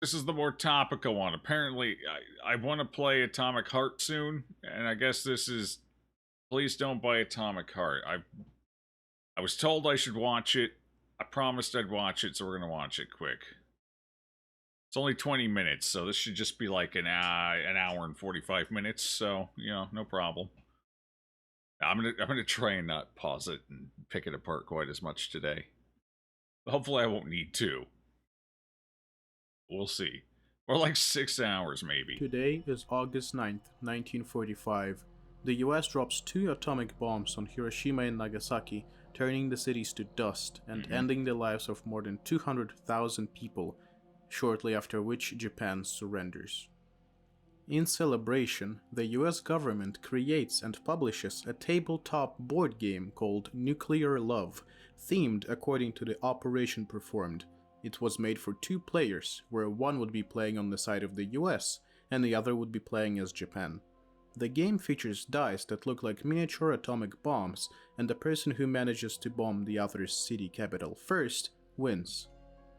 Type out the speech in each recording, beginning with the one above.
This is the more topical one. Apparently, I want to play Atomic Heart soon, and I guess this is. Please don't buy Atomic Heart. I was told I should watch it. I promised I'd watch it, so we're gonna watch it quick. It's only 20 minutes, so this should just be like an hour and 45 minutes. So no problem. I'm gonna try and not pause it and pick it apart quite as much today. Hopefully, I won't need to. We'll see. Or like 6 hours, maybe. Today is August 9th, 1945. The US drops two atomic bombs on Hiroshima and Nagasaki, turning the cities to dust and ending the lives of more than 200,000 people, shortly after which Japan surrenders. In celebration, the US government creates and publishes a tabletop board game called Nuclear Love, themed according to the operation performed. It was made for 2 players, where one would be playing on the side of the US and the other would be playing as Japan. The game features dice that look like miniature atomic bombs, and the person who manages to bomb the other's city capital first wins.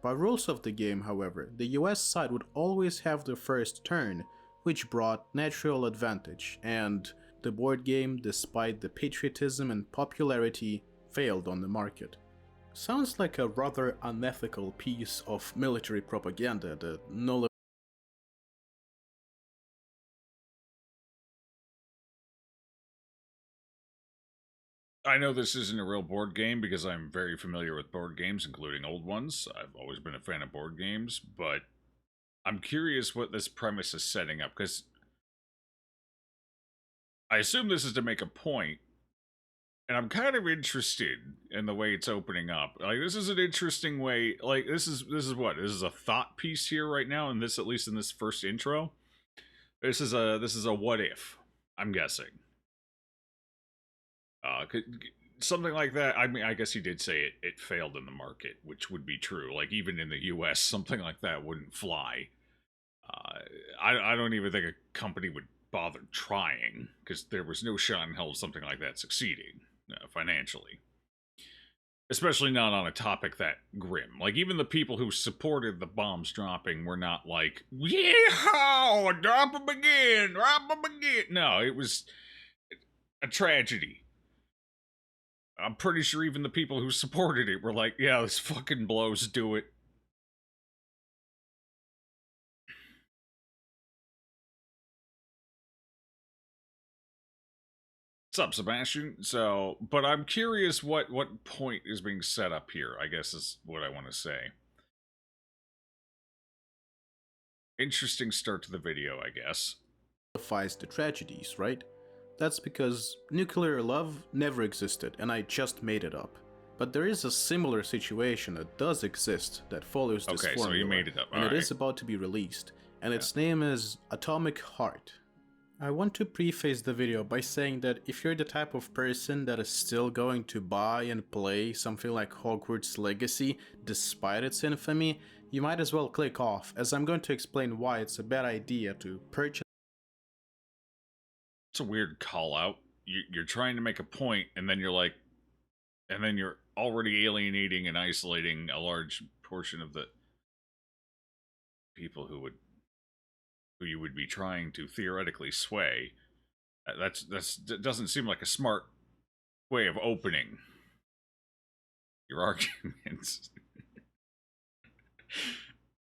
By rules of the game, however, the US side would always have the first turn, which brought natural advantage, and the board game, despite the patriotism and popularity, failed on the market. Sounds like a rather unethical piece of military propaganda that nullifies. I know this isn't a real board game because I'm very familiar with board games, including old ones. I've always been a fan of board games, but I'm curious what this premise is setting up, because I assume this is to make a point, and I'm kind of interested in the way it's opening up. Like, this is an interesting way. Like, this is what? This is a thought piece here right now, and this, at least in this first intro. This is a what if, I'm guessing. Something like that. I mean, I guess he did say it failed in the market, which would be true. Like, even in the US, something like that wouldn't fly. Uh, I don't even think a company would bother trying, because there was no shot in hell of something like that succeeding financially. Especially not on a topic that grim. Like, even the people who supported the bombs dropping were not like, yeah, drop them again, drop them again. No, it was a tragedy. I'm pretty sure even the people who supported it were like, yeah, this fucking blows, do it. What's up, Sebastian? So, but I'm curious what point is being set up here, I guess is what I want to say. Interesting start to the video, I guess. The tragedies, right? That's because nuclear love never existed and I just made it up. But there is a similar situation that does exist that follows this formula, so you made it up. and it is about to be released, and its name is Atomic Heart. I want to preface the video by saying that if you're the type of person that is still going to buy and play something like Hogwarts Legacy despite its infamy, you might as well click off, as I'm going to explain why it's a bad idea to purchase. It's a weird call out. You're trying to make a point, and then you're already alienating and isolating a large portion of the people who you would be trying to theoretically sway. That doesn't seem like a smart way of opening your arguments.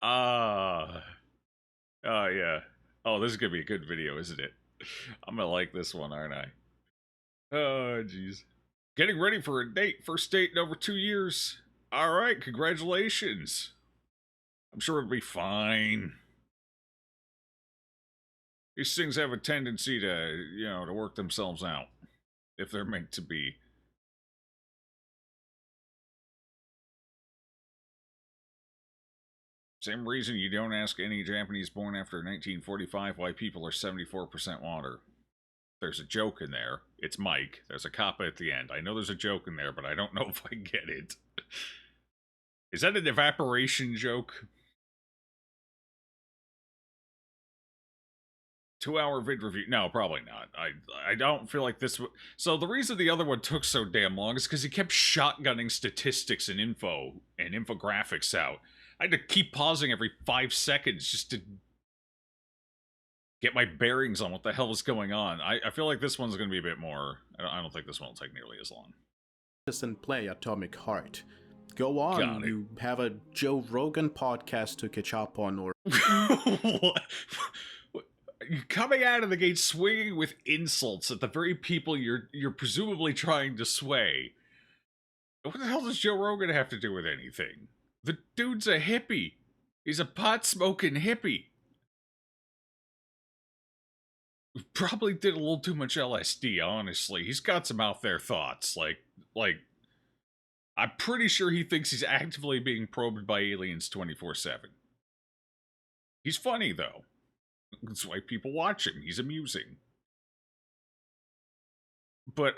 Yeah. Oh, this is gonna be a good video, isn't it? I'm gonna like this one, aren't I? Oh, jeez. Getting ready for a date. First date in over 2 years. Alright, congratulations. I'm sure it'll be fine. These things have a tendency to work themselves out. If they're meant to be. Same reason you don't ask any Japanese born after 1945 why people are 74% water. There's a joke in there. It's Mike. There's a kappa at the end. I know there's a joke in there, but I don't know if I get it. Is that an evaporation joke? 2-hour vid review? No, probably not. I don't feel like this. So the reason the other one took so damn long is because he kept shotgunning statistics and info and infographics out. I had to keep pausing every 5 seconds just to get my bearings on what the hell is going on. I feel like this one's going to be a bit more... I don't think this one will take nearly as long. And play Atomic Heart. Go on, Got it. you have a Joe Rogan podcast to catch up on, or... What? You're coming out of the gate swinging with insults at the very people you're presumably trying to sway. What the hell does Joe Rogan have to do with anything? The dude's a hippie. He's a pot-smoking hippie. Probably did a little too much LSD, honestly. He's got some out there thoughts. Like, I'm pretty sure he thinks he's actively being probed by aliens 24/7. He's funny, though. That's why people watch him. He's amusing. But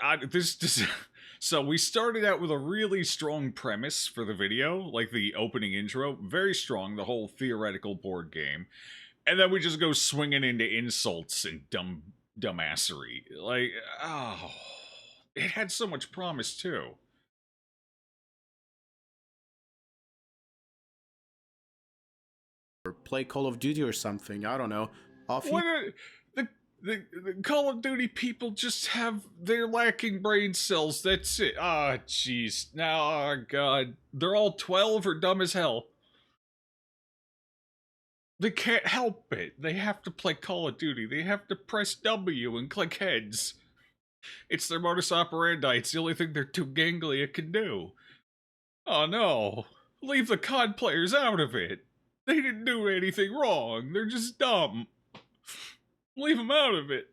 so we started out with a really strong premise for the video, like the opening intro. Very strong, the whole theoretical board game. And then we just go swinging into insults and dumbassery. Like, oh, it had so much promise, too. or play Call of Duty or something, I don't know. The Call of Duty people just they're lacking brain cells, that's it. Ah, jeez. Now, oh, God. They're all 12 or dumb as hell. They can't help it. They have to play Call of Duty. They have to press W and click heads. It's their modus operandi. It's the only thing their too ganglia can do. Oh no. Leave the COD players out of it. They didn't do anything wrong. They're just dumb. Leave them out of it.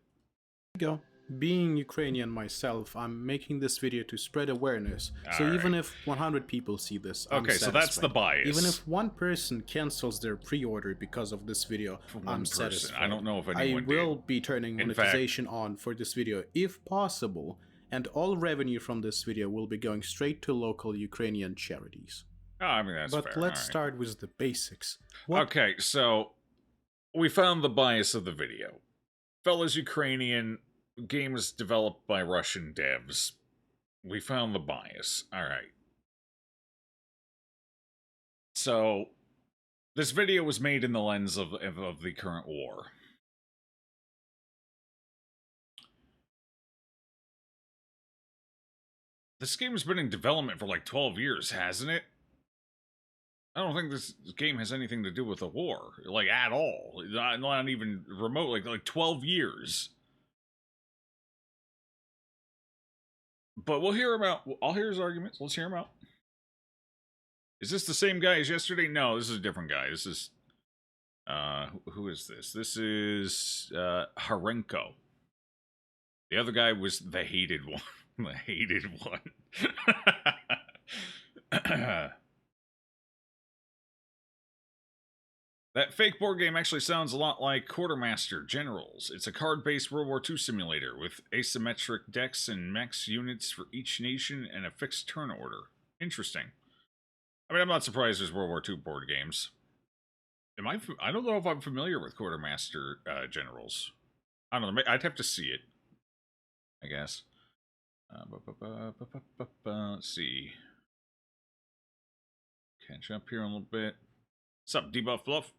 Go. Being Ukrainian myself, I'm making this video to spread awareness. So All even right. if 100 people see this, I'm Okay, so that's the satisfied. bias. Even if one person cancels their pre-order because of this video, one I'm person. satisfied. I don't know if I anyone will did. be turning In monetization on for this video if possible, and all revenue from this video will be going straight to local Ukrainian charities. Oh, I mean, that's But fair. let's All right. start with the basics. What Okay, so we found the bias of the video. Fella's Ukrainian, games developed by Russian devs. We found the bias. Alright. So, this video was made in the lens of the current war. This game has been in development for like 12 years, hasn't it? I don't think this game has anything to do with the war, like, at all. Not even remote, like 12 years. But we'll hear him out. I'll hear his arguments. Let's hear him out. Is this the same guy as yesterday? No, this is a different guy. This is, who is this? This is, Harenko. The other guy was the hated one. The hated one. That fake board game actually sounds a lot like Quartermaster Generals. It's a card-based World War II simulator with asymmetric decks and max units for each nation and a fixed turn order. Interesting. I mean, I'm not surprised there's World War II board games. I don't know if I'm familiar with Quartermaster Generals. I don't know. I'd have to see it, I guess. Let's see. Catch up here a little bit. What's up, Debuff Bluff?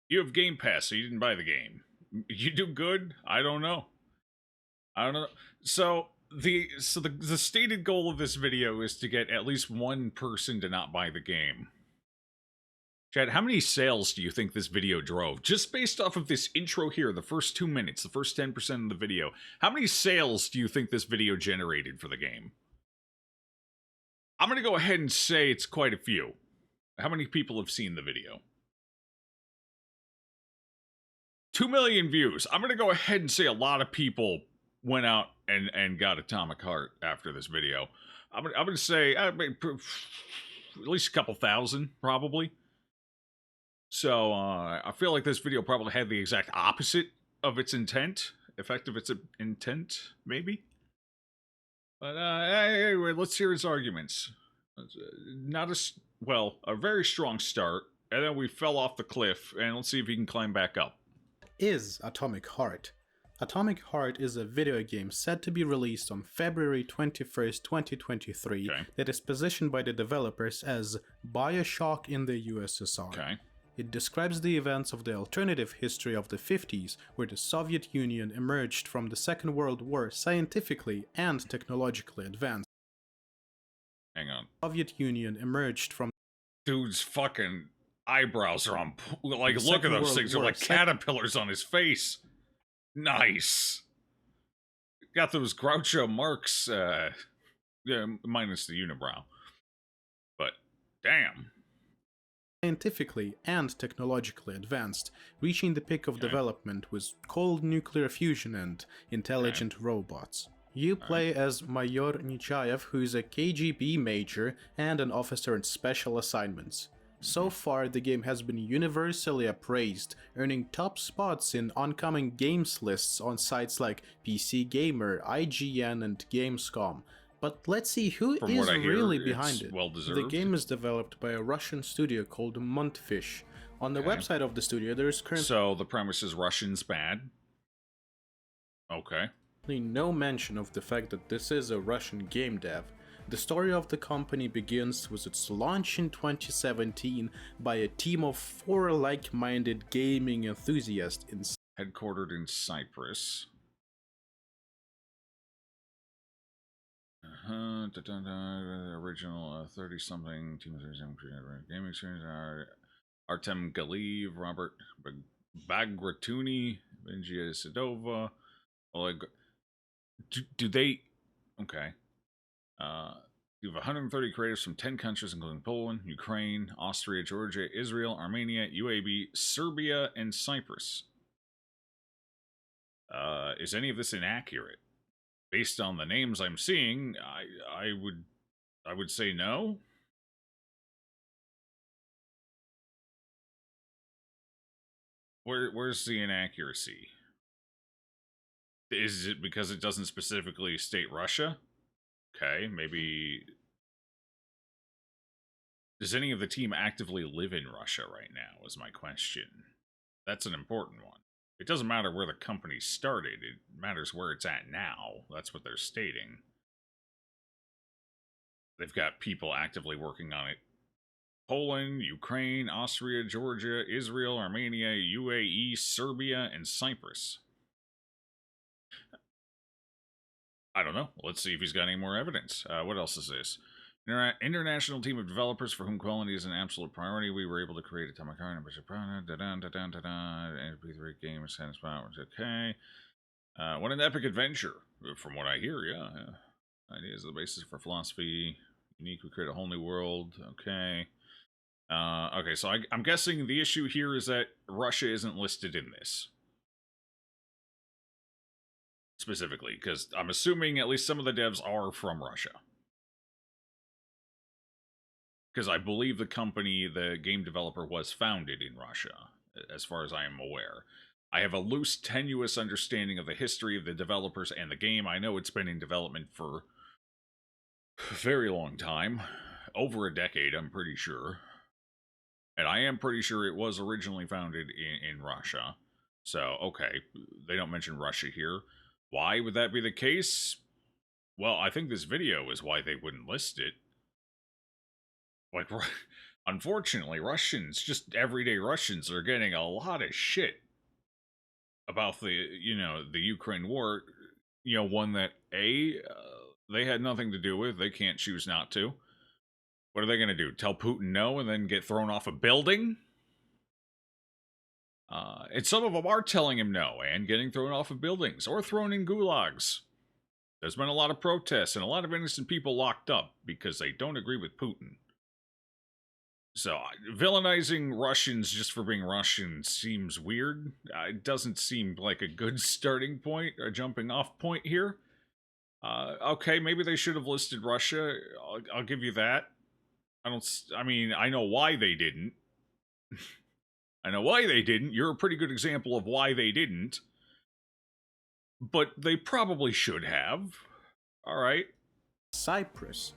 You have Game Pass, so you didn't buy the game. You do good? I don't know. I don't know. So the stated goal of this video is to get at least one person to not buy the game. Chad, how many sales do you think this video drove? Just based off of this intro here, the first 2 minutes, the first 10% of the video, how many sales do you think this video generated for the game? I'm going to go ahead and say it's quite a few. How many people have seen the video? 2 million views. I'm going to go ahead and say a lot of people went out and got Atomic Heart after this video. I'm going to say at least a couple thousand, probably. So, I feel like this video probably had the exact opposite of its intent. Effect of its intent, maybe? But, anyway, let's hear his arguments. A very strong start, and then we fell off the cliff, and let's see if he can climb back up. is Atomic Heart? Atomic Heart is a video game set to be released on February 21st, 2023 Okay. that is positioned by the developers as Bioshock in the USSR. Okay. It describes the events of the alternative history of the 50s, where the Soviet Union emerged from the Second World War scientifically and technologically advanced. Hang on. Soviet Union emerged from Dude's fucking eyebrows are on. Like, The look at Second those World things. They're War like caterpillars on his face. Nice. Got those Groucho Marx, yeah, minus the unibrow. But, damn. scientifically and technologically advanced, reaching the peak of Okay. development with cold nuclear fusion and intelligent robots. You play as Mayor Nechayev, who is a KGB major and an officer in special assignments. So far, the game has been universally appraised, earning top spots in oncoming games lists on sites like PC Gamer, IGN, and Gamescom. But let's see who From is what I hear, really it's behind it. well-deserved. The game is developed by a Russian studio called Montfish. On the Okay. website of the studio, there is currently So, the premise is Russians bad. Okay. no mention of the fact that this is a Russian game dev. The story of the company begins with its launch in 2017 by a team of 4 like-minded gaming enthusiasts in Headquartered in Cyprus. Original 30-something team of 30-something gaming experience are Artem Galiyev, Robert Bagratuni, Benjia Sidova. Do they? Okay. You have 130 creators from 10 countries, including Poland, Ukraine, Austria, Georgia, Israel, Armenia, UAE, Serbia, and Cyprus. Is any of this inaccurate? Based on the names I'm seeing, I would say no. Where's the inaccuracy? Is it because it doesn't specifically state Russia? Okay, maybe. Does any of the team actively live in Russia right now, is my question. That's an important one. It doesn't matter where the company started, it matters where it's at now. That's what they're stating. They've got people actively working on it. Poland, Ukraine, Austria, Georgia, Israel, Armenia, UAE, Serbia, and Cyprus. I don't know. Let's see if he's got any more evidence. What else is this? International team of developers for whom quality is an absolute priority. We were able to create Atomic Heart and MP3 game is okay. What an epic adventure, from what I hear. Yeah. Ideas are the basis for philosophy. Unique. We create a whole new world. Okay. Okay. So I'm guessing the issue here is that Russia isn't listed in this. Specifically, because I'm assuming at least some of the devs are from Russia. Because I believe the company, the game developer, was founded in Russia, as far as I am aware. I have a loose, tenuous understanding of the history of the developers and the game. I know it's been in development for a very long time. Over a decade, I'm pretty sure. And I am pretty sure it was originally founded in Russia. So, okay, they don't mention Russia here. Why would that be the case? Well, I think this video is why they wouldn't list it. Like, unfortunately, Russians, just everyday Russians, are getting a lot of shit about the Ukraine war. One that, they had nothing to do with. They can't choose not to. What are they going to do? Tell Putin no and then get thrown off a building? And some of them are telling him no and getting thrown off of buildings or thrown in gulags. There's been a lot of protests and a lot of innocent people locked up because they don't agree with Putin. So, villainizing Russians just for being Russian seems weird. It doesn't seem like a good starting point, a jumping off point here. Okay, maybe they should have listed Russia. I'll give you that. I know why they didn't. I know why they didn't. You're a pretty good example of why they didn't. But they probably should have. All right. Cyprus.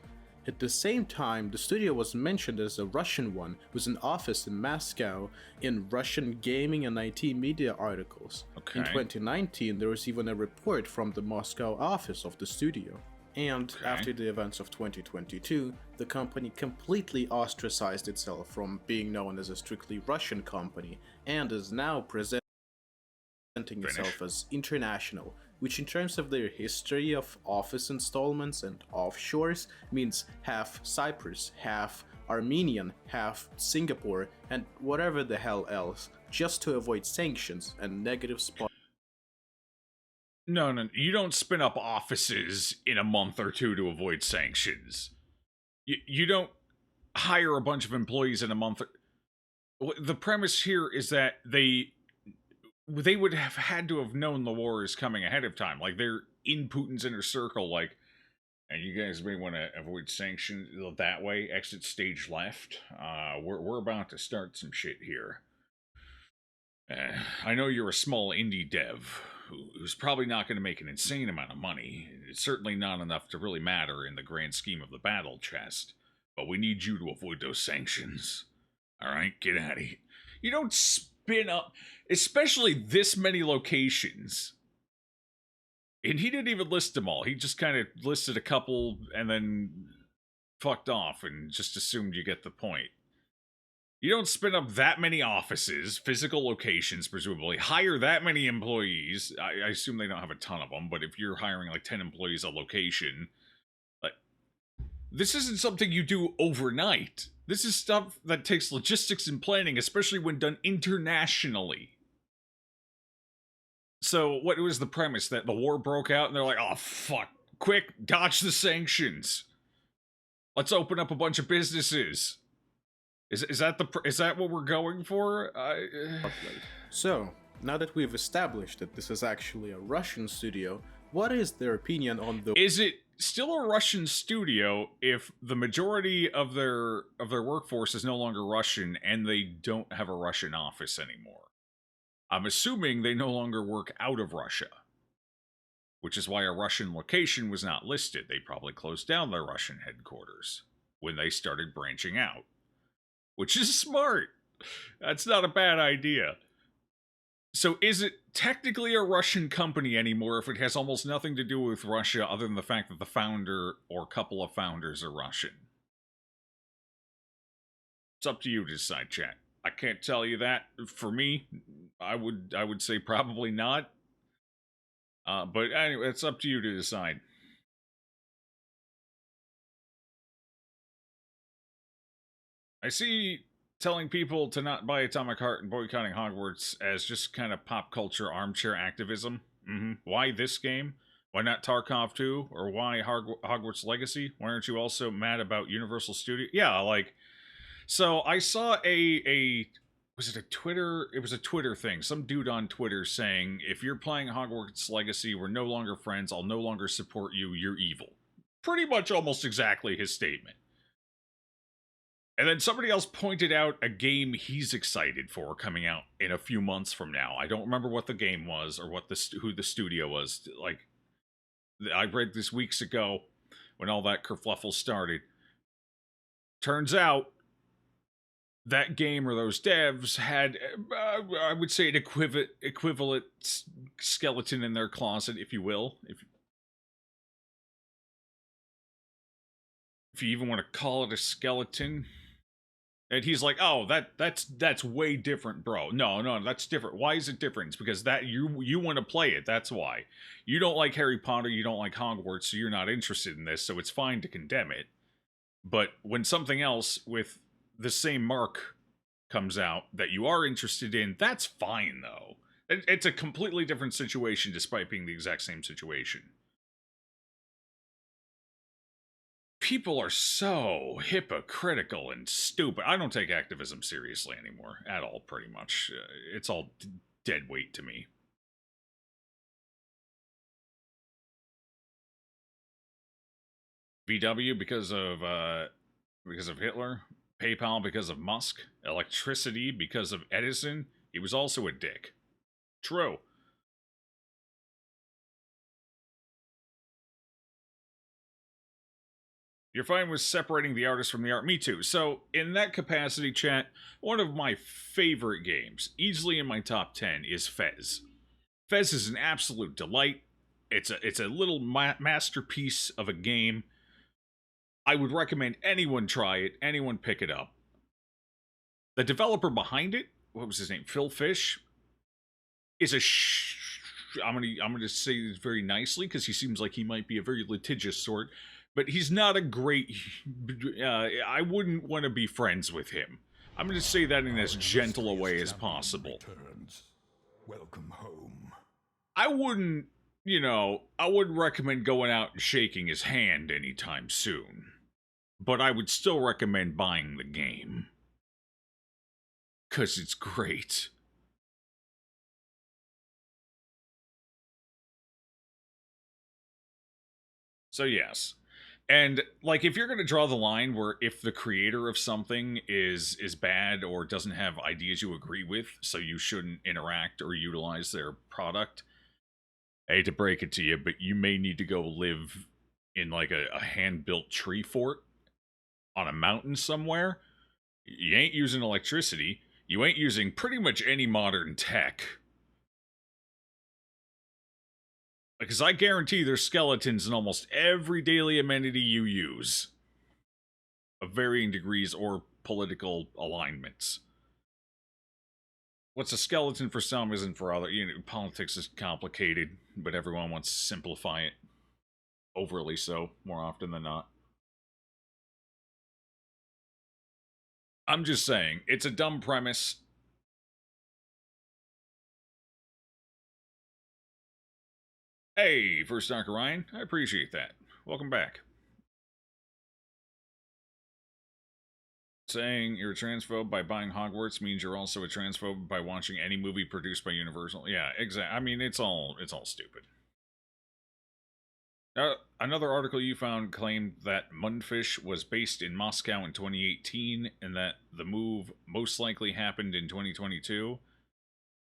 At the same time, the studio was mentioned as a Russian one with an office in Moscow in Russian gaming and IT media articles. In Okay. 2019, there was even a report from the Moscow office of the studio. And Okay. after the events of 2022, the company completely ostracized itself from being known as a strictly Russian company and is now presenting Finish. itself as international, which in terms of their history of office installments and offshores means half Cyprus, half Armenian, half Singapore, and whatever the hell else, just to avoid sanctions and negative spot. No, no, you don't spin up offices in a month or two to avoid sanctions. You don't hire a bunch of employees in a month. The premise here is that they would have had to have known the war is coming ahead of time. Like they're in Putin's inner circle. Like, and you guys may want to avoid sanctions that way. Exit stage left. We're about to start some shit here. I know you're a small indie dev who's probably not going to make an insane amount of money. It's certainly not enough to really matter in the grand scheme of the battle chest. But we need you to avoid those sanctions. All right, get out of here. You don't spin up, especially this many locations. And he didn't even list them all. He just kind of listed a couple and then fucked off and just assumed you get the point. You don't spin up that many offices, physical locations, presumably, hire that many employees. I assume they don't have a ton of them, but if you're hiring like 10 employees a location, like, this isn't something you do overnight. This is stuff that takes logistics and planning, especially when done internationally. So, what was the premise? That the war broke out and they're like, oh, fuck, quick, dodge the sanctions. Let's open up a bunch of businesses. Is that what we're going for? So, now that we've established that this is actually a Russian studio, what is their opinion on the Is it still a Russian studio if the majority of their workforce is no longer Russian and they don't have a Russian office anymore? I'm assuming they no longer work out of Russia, which is why a Russian location was not listed. They probably closed down their Russian headquarters when they started branching out. Which is smart. That's not a bad idea. So is it technically a Russian company anymore if it has almost nothing to do with Russia other than the fact that the founder or couple of founders are Russian? It's up to you to decide, chat. I can't tell you that. For me, I would say probably not. But anyway, it's up to you to decide. I see telling people to not buy Atomic Heart and boycotting Hogwarts as just kind of pop culture armchair activism. Why this game? Why not Tarkov 2? Or why Hogwarts Legacy? Why aren't you also mad about Universal Studio? Yeah, like, so I saw was it a Twitter? It was a Twitter thing. Some dude on Twitter saying, if you're playing Hogwarts Legacy, we're no longer friends. I'll no longer support you. You're evil. Pretty much almost exactly his statement. And then somebody else pointed out a game he's excited for coming out in a few months from now. I don't remember what the game was or who the studio was. Like, I read this weeks ago when all that kerfluffle started. Turns out that game or those devs had, I would say, an equivalent skeleton in their closet, if you will. If you even want to call it a skeleton. And he's like, "Oh, that's way different, bro. No, that's different. Why is it different? It's because that you want to play it. That's why. You don't like Harry Potter. You don't like Hogwarts, so you're not interested in this. So it's fine to condemn it. But when something else with the same mark comes out that you are interested in, that's fine, though. It's a completely different situation, despite being the exact same situation." People are so hypocritical and stupid. I don't take activism seriously anymore at all, pretty much. It's all dead weight to me. VW because of Hitler, PayPal because of Musk, electricity because of Edison. He was also a dick. True. You're fine with separating the artist from the art. Me too. So, in that capacity, chat, one of my favorite games, easily in my top 10, is Fez. Fez is an absolute delight. It's a little masterpiece of a game. I would recommend anyone try it, anyone pick it up. The developer behind it, what was his name? Phil Fish, is a I'm gonna say this very nicely because he seems like he might be a very litigious sort, but he's not a great. I wouldn't want to be friends with him. I'm gonna say that in as gentle a way as possible. Welcome home. I wouldn't, I wouldn't recommend going out and shaking his hand anytime soon, but I would still recommend buying the game because it's great. So yes. And like if you're going to draw the line where if the creator of something is bad or doesn't have ideas you agree with, so you shouldn't interact or utilize their product, I hate to break it to you, but you may need to go live in like a hand-built tree fort on a mountain somewhere. You ain't using electricity. You ain't using pretty much any modern tech. Because I guarantee there's skeletons in almost every daily amenity you use, of varying degrees or political alignments. What's a skeleton for some isn't for other. Politics is complicated, but everyone wants to simplify it. Overly so, more often than not. I'm just saying, it's a dumb premise. Hey, First Dark Orion, I appreciate that. Welcome back. Saying you're a transphobe by buying Hogwarts means you're also a transphobe by watching any movie produced by Universal. Yeah, exactly. I mean, it's all stupid. Another article you found claimed that Mundfish was based in Moscow in 2018 and that the move most likely happened in 2022.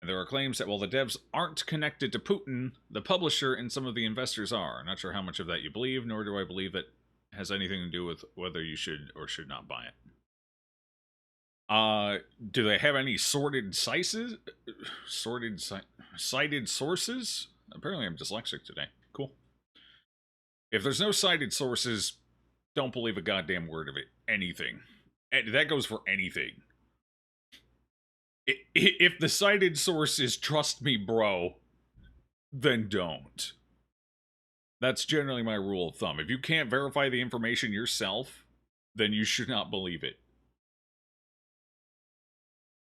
And there are claims that while the devs aren't connected to Putin, the publisher and some of the investors are. Not sure how much of that you believe, nor do I believe it has anything to do with whether you should or should not buy it. Do they have any cited sources? Apparently I'm dyslexic today. Cool. If there's no cited sources, don't believe a goddamn word of it. Anything. And that goes for anything. If the cited source is trust me, bro, then don't. That's generally my rule of thumb. If you can't verify the information yourself, then you should not believe it.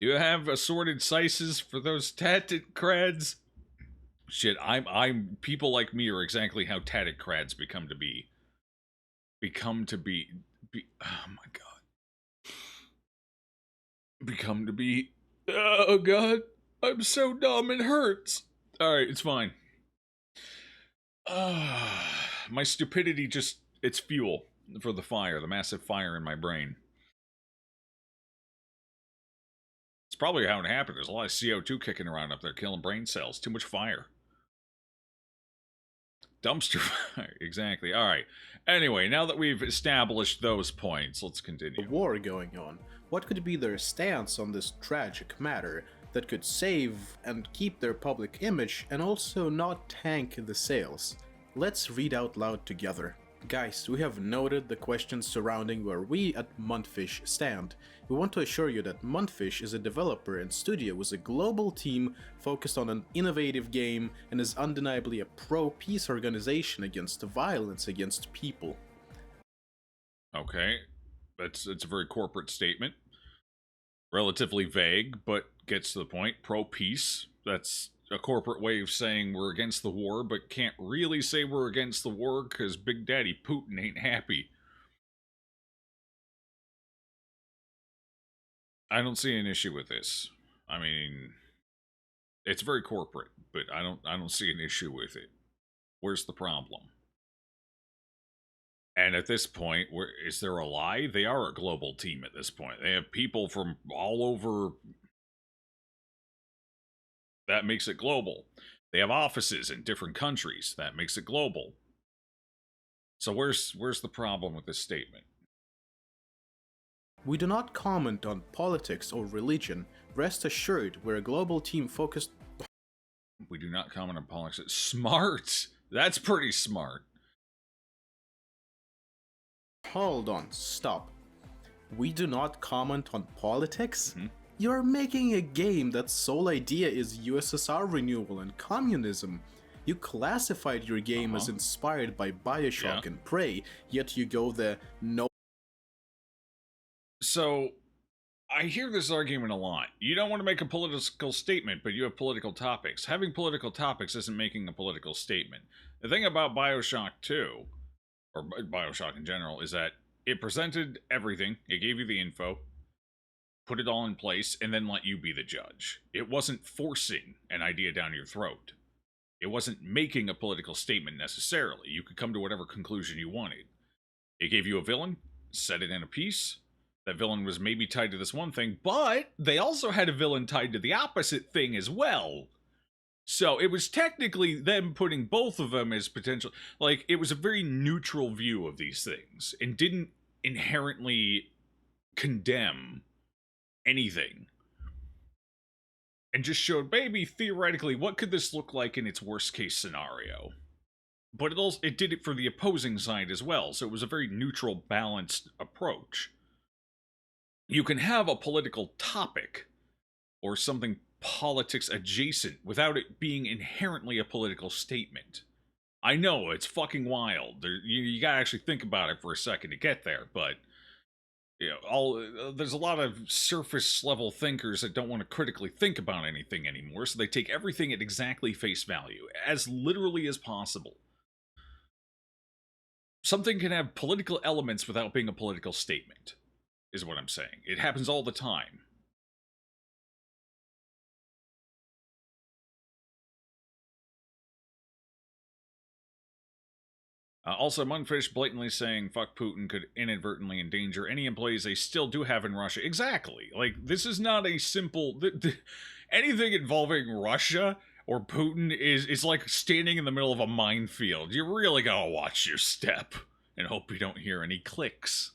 You have assorted sizes for those tatted crads? Shit, I'm people like me are exactly how tatted crads become to be. Oh my god. Become to be, oh god, I'm so dumb, it hurts. Alright, it's fine. My stupidity just, it's fuel for the fire, the massive fire in my brain. It's probably how it happened. There's a lot of CO2 kicking around up there, killing brain cells. Too much fire. Dumpster fire. Exactly. All right. Anyway, now that we've established those points, let's continue. A war going on. What could be their stance on this tragic matter that could save and keep their public image and also not tank the sales? Let's read out loud together. Guys, we have noted the questions surrounding where we at Mundfish stand. We want to assure you that Mundfish is a developer and studio with a global team focused on an innovative game and is undeniably a pro-peace organization against violence against people. Okay, it's a very corporate statement. Relatively vague, but gets to the point. Pro-peace. That's a corporate way of saying we're against the war, but can't really say we're against the war because Big Daddy Putin ain't happy. I don't see an issue with this. I mean, it's very corporate, but I don't see an issue with it. Where's the problem? And at this point, is there a lie? They are a global team at this point. They have people from all over. That makes it global. They have offices in different countries. That makes it global. So where's the problem with this statement? We do not comment on politics or religion. Rest assured, we're a global team focused. We do not comment on politics. Smart. That's pretty smart. Hold on, stop. We do not comment on politics? Mhm. You're making a game that's sole idea is USSR renewal and communism. You classified your game as inspired by Bioshock Yeah. and Prey, yet you go the no. So I hear this argument a lot. You don't want to make a political statement, but you have political topics. Having political topics isn't making a political statement. The thing about Bioshock 2, or Bioshock in general, is that it presented everything, it gave you the info, put it all in place, and then let you be the judge. It wasn't forcing an idea down your throat. It wasn't making a political statement necessarily. You could come to whatever conclusion you wanted. It gave you a villain, set it in a piece. That villain was maybe tied to this one thing, but they also had a villain tied to the opposite thing as well. So it was technically them putting both of them as potential. Like, it was a very neutral view of these things and didn't inherently condemn anything. And just showed, maybe theoretically, what could this look like in its worst case scenario? But it did it for the opposing side as well, so it was a very neutral, balanced approach. You can have a political topic or something politics adjacent without it being inherently a political statement. I know, it's fucking wild. You gotta actually think about it for a second to get there, but there's a lot of surface level thinkers that don't want to critically think about anything anymore, so they take everything at exactly face value, as literally as possible. Something can have political elements without being a political statement, is what I'm saying. It happens all the time. Also, Munfish blatantly saying fuck Putin could inadvertently endanger any employees they still do have in Russia. Exactly. Like, this is not a simple... anything involving Russia or Putin is like standing in the middle of a minefield. You really gotta watch your step and hope you don't hear any clicks.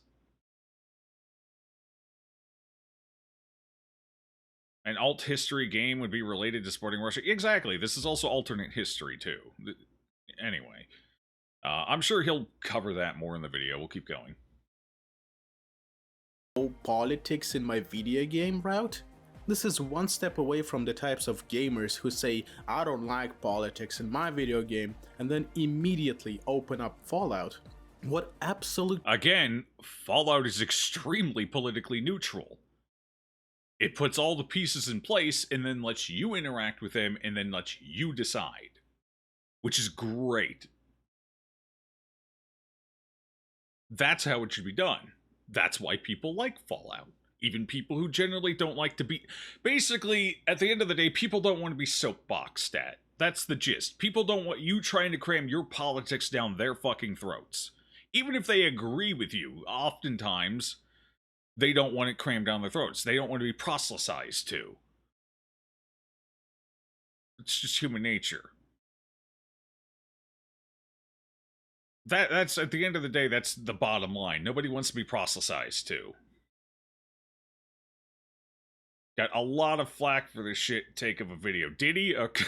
An alt history game would be related to supporting Russia. Exactly. This is also alternate history, too. Anyway. I'm sure he'll cover that more in the video. We'll keep going. No politics in my video game route? This is one step away from the types of gamers who say, I don't like politics in my video game, and then immediately open up Fallout. What absolute... Again, Fallout is extremely politically neutral. It puts all the pieces in place and then lets you interact with them and then lets you decide. Which is great. That's how it should be done. That's why people like Fallout. Even people who generally don't like to be... Basically, at the end of the day, people don't want to be soapboxed at. That's the gist. People don't want you trying to cram your politics down their fucking throats. Even if they agree with you, oftentimes, they don't want it crammed down their throats. They don't want to be proselytized to. It's just human nature. That's at the end of the day, that's the bottom line. Nobody wants to be proselytized to. Got a lot of flack for this shit take of a video. Did he? Okay.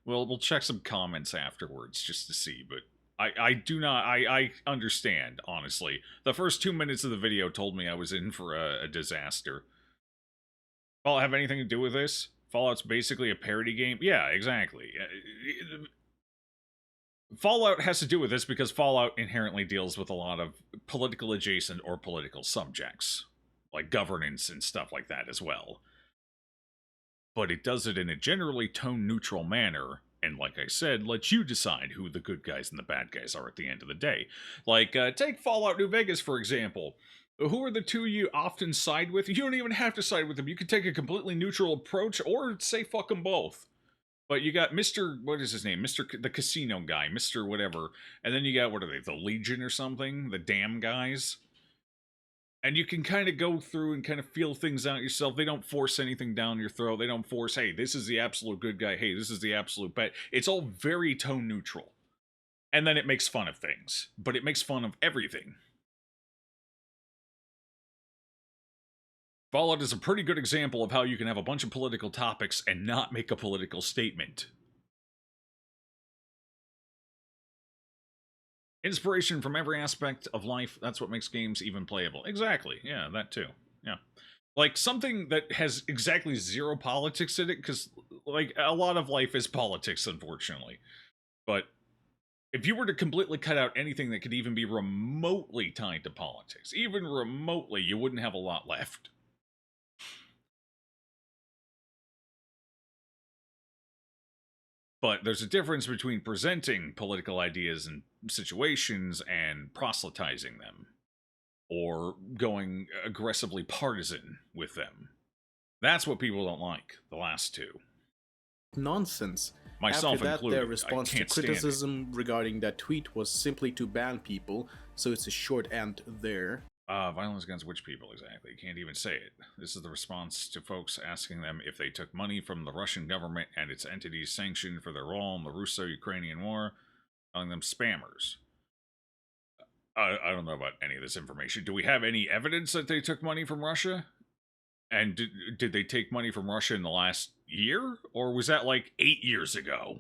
Well, we'll check some comments afterwards just to see, but I understand, honestly. The first 2 minutes of the video told me I was in for a disaster. Fallout have anything to do with this? Fallout's basically a parody game? Yeah, exactly. Fallout has to do with this because Fallout inherently deals with a lot of political adjacent or political subjects, like governance and stuff like that as well. But it does it in a generally tone-neutral manner, and like I said, lets you decide who the good guys and the bad guys are at the end of the day. Like, take Fallout New Vegas, for example. Who are the two you often side with? You don't even have to side with them. You can take a completely neutral approach, or say fuck them both. But you got Mr. What is his name? The casino guy, Mr. whatever. And then you got, what are they, the Legion or something? The damn guys? And you can kind of go through and kind of feel things out yourself. They don't force anything down your throat. They don't force, hey, this is the absolute good guy. Hey, this is the absolute bad. It's all very tone neutral. And then it makes fun of things, but it makes fun of everything. Fallout is a pretty good example of how you can have a bunch of political topics and not make a political statement. Inspiration from every aspect of life, that's what makes games even playable. Exactly, yeah, that too. Yeah. Like, something that has exactly zero politics in it, because, like, a lot of life is politics, unfortunately. But if you were to completely cut out anything that could even be remotely tied to politics, even remotely, you wouldn't have a lot left. But there's a difference between presenting political ideas and situations and proselytizing them, or going aggressively partisan with them. That's what people don't like, the last two. Nonsense. After Myself that, their included. I response to can't stand it. criticism regarding that tweet was simply to ban people, so it's a short end there. Violence against which people exactly? You can't even say it. This is the response to folks asking them if they took money from the Russian government and its entities sanctioned for their role in the Russo-Ukrainian war, calling them spammers. I don't know about any of this information. Do we have any evidence that they took money from Russia? And did they take money from Russia in the last year? Or was that like 8 years ago?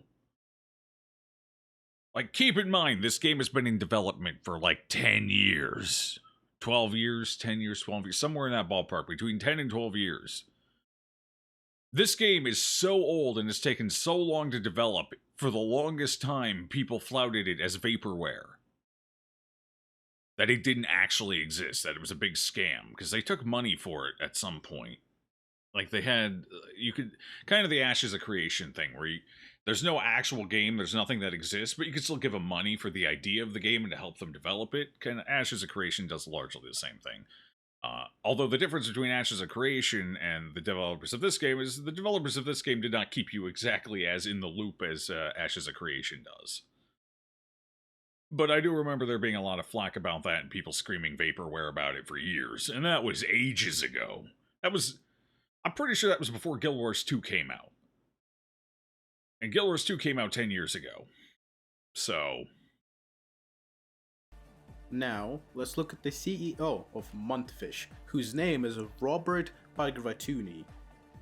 Like, keep in mind, this game has been in development for like 10 years. 12 years, 10 years, 12 years, somewhere in that ballpark, between 10 and 12 years. This game is so old and has taken so long to develop, for the longest time, people flouted it as vaporware. That it didn't actually exist, that it was a big scam, because they took money for it at some point. Like, they had, you could, kind of the Ashes of Creation thing, where there's no actual game, there's nothing that exists, but you can still give them money for the idea of the game and to help them develop it. Kind of Ashes of Creation does largely the same thing. Although the difference between Ashes of Creation and the developers of this game is the developers of this game did not keep you exactly as in the loop as Ashes of Creation does. But I do remember there being a lot of flack about that and people screaming vaporware about it for years, and that was ages ago. I'm pretty sure that was before Guild Wars 2 came out. And Guild Wars 2 came out 10 years ago. So, Now, let's look at the CEO of Montfish, whose name is Robert Bagratuni.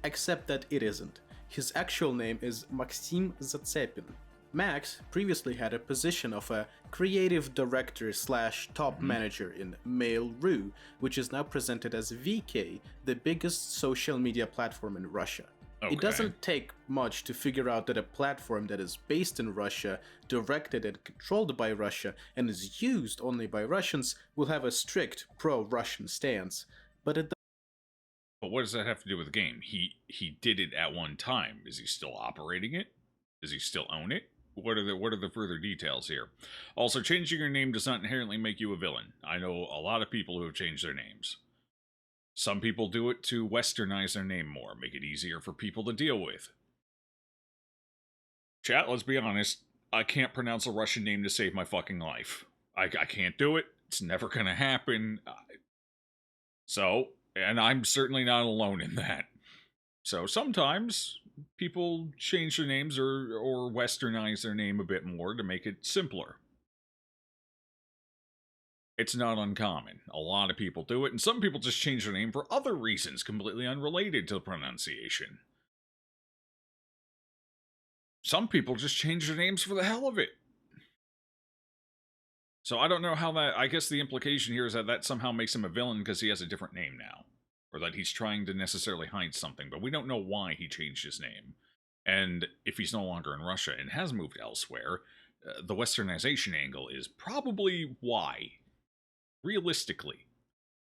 Except that it isn't. His actual name is Maxim Zatsepin. Max previously had a position of a creative director / top manager in Mail.ru, which is now presented as VK, the biggest social media platform in Russia. okay. It doesn't take much to figure out that a platform that is based in Russia, directed and controlled by Russia, and is used only by Russians will have a strict pro-Russian stance. But what does that have to do with the game? He did it at one time. Is he still operating it? Does he still own it? What are the further details here? Also, changing your name does not inherently make you a villain. I know a lot of people who have changed their names. Some people do it to westernize their name more, make it easier for people to deal with. Chat, let's be honest, I can't pronounce a Russian name to save my fucking life. I can't do it. It's never gonna happen. So, and I'm certainly not alone in that. So sometimes people change their names or westernize their name a bit more to make it simpler. It's not uncommon. A lot of people do it, and some people just change their name for other reasons completely unrelated to the pronunciation. Some people just change their names for the hell of it. So I don't know how that... I guess the implication here is that that somehow makes him a villain because he has a different name now. Or that he's trying to necessarily hide something, but we don't know why he changed his name. And if he's no longer in Russia and has moved elsewhere, the westernization angle is probably why. Realistically.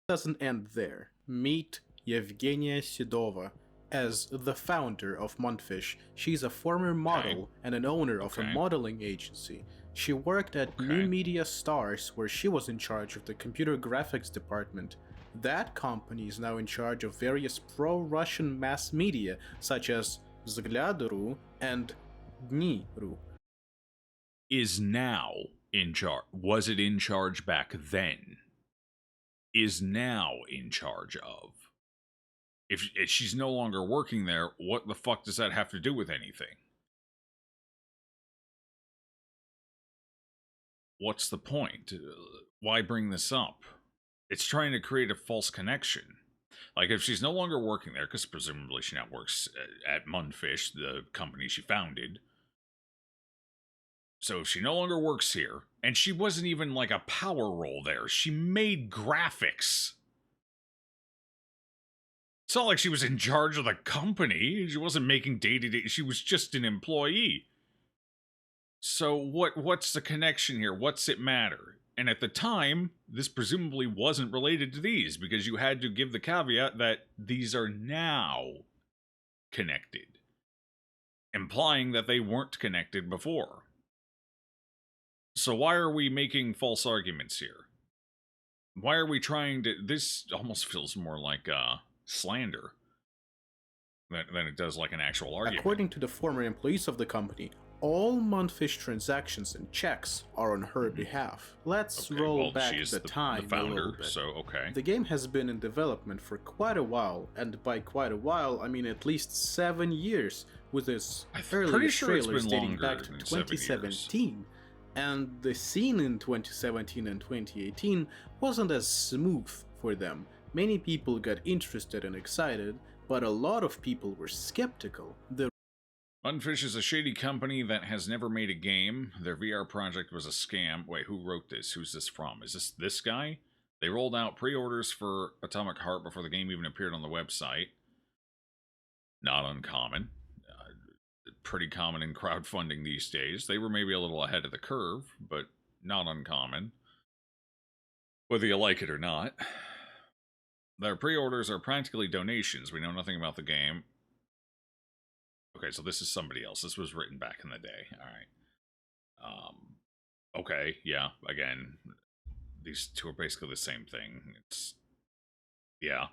doesn't end there. Meet Yevgenia Sidova as the founder of Montfish. She's a former model and an owner of a modeling agency. She worked at New Media Stars, where she was in charge of the computer graphics department. That company is now in charge of various pro-Russian mass media, such as Vzglyad.ru and Dni.ru. Is now in charge. Was it in charge back then? Is now in charge of. If she's no longer working there, what the fuck does that have to do with anything? what's the point? Why bring this up? It's trying to create a false connection. Like, if she's no longer working there, because presumably she now works at Mundfish, the company she founded. So if she no longer works here, and she wasn't even like a power role there, she made graphics. It's not like she was in charge of the company. She wasn't making day-to-day. She was just an employee. So what's the connection here? What's it matter? And at the time, this presumably wasn't related to these, because you had to give the caveat that these are now connected, implying that they weren't connected before. So why are we making false arguments here? Why are we trying to... This almost feels more like slander than it does like an actual argument. According to the former employees of the company, all Mundfish transactions and checks are on her behalf. Let's roll back the time the founder, a little bit. So okay. The game has been in development for quite a while, and by quite a while, I mean at least 7 years, with its earliest trailers dating back to 2017. And the scene in 2017 and 2018 wasn't as smooth for them. Many people got interested and excited, but a lot of people were skeptical. Mundfish is a shady company that has never made a game. Their VR project was a scam. Wait, who wrote this? Who's this from? Is this guy? They rolled out pre-orders for Atomic Heart before the game even appeared on the website. Not uncommon. Pretty common in crowdfunding these days. They were maybe a little ahead of the curve, but not uncommon. Whether you like it or not. Their pre-orders are practically donations. We know nothing about the game. Okay, so this is somebody else. This was written back in the day. Alright. Okay, yeah, again, these two are basically the same thing. It's... Yeah.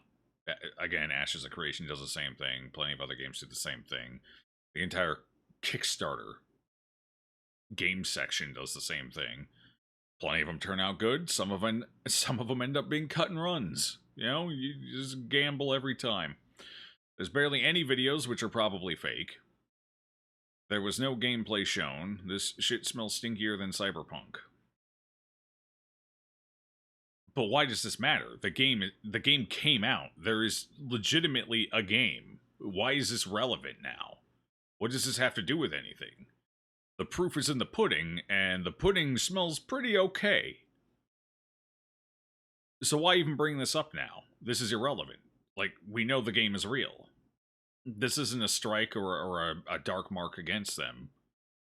Again, Ashes of Creation does the same thing. Plenty of other games do the same thing. The entire Kickstarter game section does the same thing. Plenty of them turn out good. Some of them end up being cut and runs. You know, you just gamble every time. There's barely any videos, which are probably fake. There was no gameplay shown. This shit smells stinkier than Cyberpunk. But why does this matter? The game came out. There is legitimately a game. Why is this relevant now? What does this have to do with anything? The proof is in the pudding, and the pudding smells pretty okay. So why even bring this up now? This is irrelevant. Like, we know the game is real. This isn't a strike or a dark mark against them.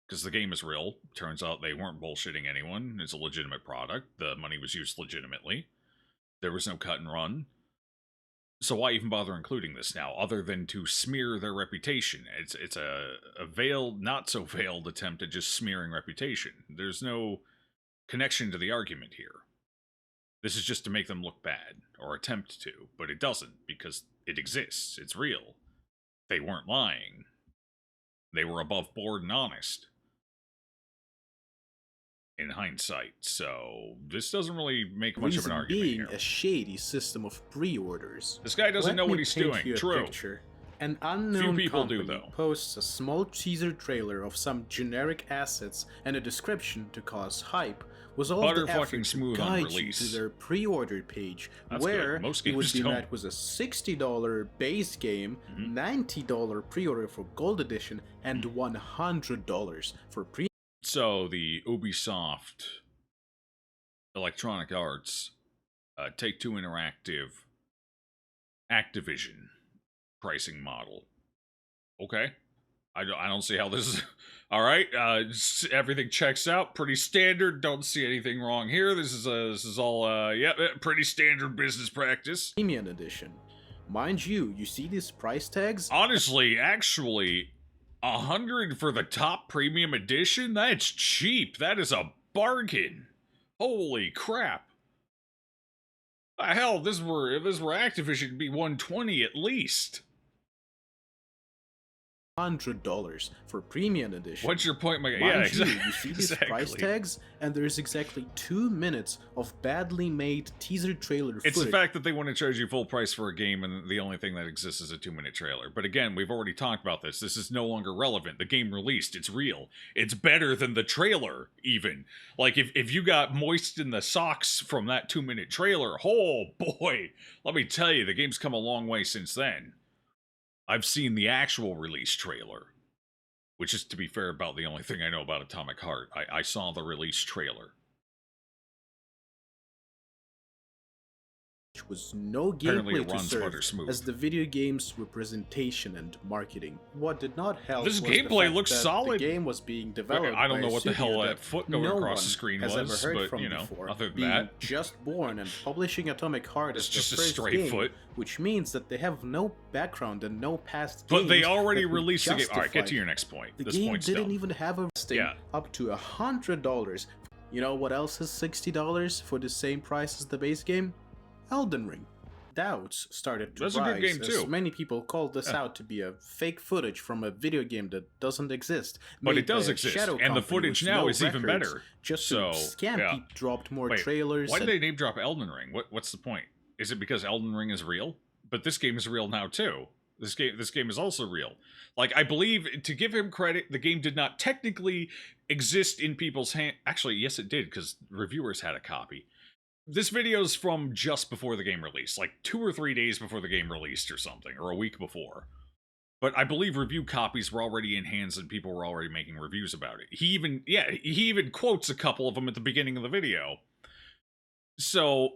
Because the game is real. Turns out they weren't bullshitting anyone. It's a legitimate product. The money was used legitimately. There was no cut and run. So why even bother including this now, other than to smear their reputation? It's a veiled, not so veiled attempt at just smearing reputation. There's no connection to the argument here. This is just to make them look bad, or attempt to, but it doesn't, because it exists. It's real. They weren't lying. They were above board and honest. In hindsight, so this doesn't really make much of an argument being here. A shady system of pre-orders. This guy doesn't know what he's doing. True. Picture. An unknown people company do, though. Posts a small teaser trailer of some generic assets and a description to cause hype. Was all the effort to guide you to their pre-order page, where it would be met with a $60 base game, $90 pre-order for Gold Edition, and $100 for pre. So the Ubisoft, Electronic Arts, Take-Two Interactive, Activision pricing model. Okay. I don't see how this is... Alright, everything checks out. Pretty standard. Don't see anything wrong here. This is all, pretty standard business practice. Premium Edition. Mind you see these price tags? Honestly, actually... 100 for the top premium edition? That's cheap. That is a bargain. Holy crap. Hell, if this were Activision, it'd be 120 at least. $100 for premium edition. What's your point, Mike? Mind Yeah, you, exactly. you see these price tags, and there's exactly 2 minutes of badly made teaser trailer It's footage. the fact that they want to charge you full price for a game, and the only thing that exists is a 2-minute trailer. But again, we've already talked about this. This is no longer relevant. The game released. It's real. It's better than the trailer, even. Like, if you got moist in the socks from that 2-minute trailer, oh boy, let me tell you, the game's come a long way since then. I've seen the actual release trailer, which is, to be fair, about the only thing I know about Atomic Heart. I saw the release trailer. Was no Apparently gameplay it to runs serve butter smooth. as the video game's representation and marketing. What did not help This was gameplay the fact looks that solid. The game was being developed I don't by know a what the hell studio that foot going no across one the screen has was, ever heard but, from you know, before. other than Being that, just born and publishing Atomic Heart it's as just the a first straight game, foot. which means that they have no background and no past But they games already that would released the game. All right, get justify to your next point. The This game point's didn't dumb. even have a listing up to $100. You know what else is $60 for the same price as the base game? Elden Ring. Doubts started to That's a rise good game, as too. many people called this out to be a fake footage from a video game that doesn't exist. But made it does by a exist, shadow and the company footage with now no is even records, better. Just So, to scam yeah. people, dropped more Wait, trailers. why did and they name drop Elden Ring? What's the point? Is it because Elden Ring is real? But this game is real now too. This game is also real. Like, I believe, to give him credit, the game did not technically exist in people's hand. Actually, yes, it did, because reviewers had a copy. This video's from just before the game released, like 2 or 3 days before the game released or something, or a week before. But I believe review copies were already in hands and people were already making reviews about it. He even quotes a couple of them at the beginning of the video. So,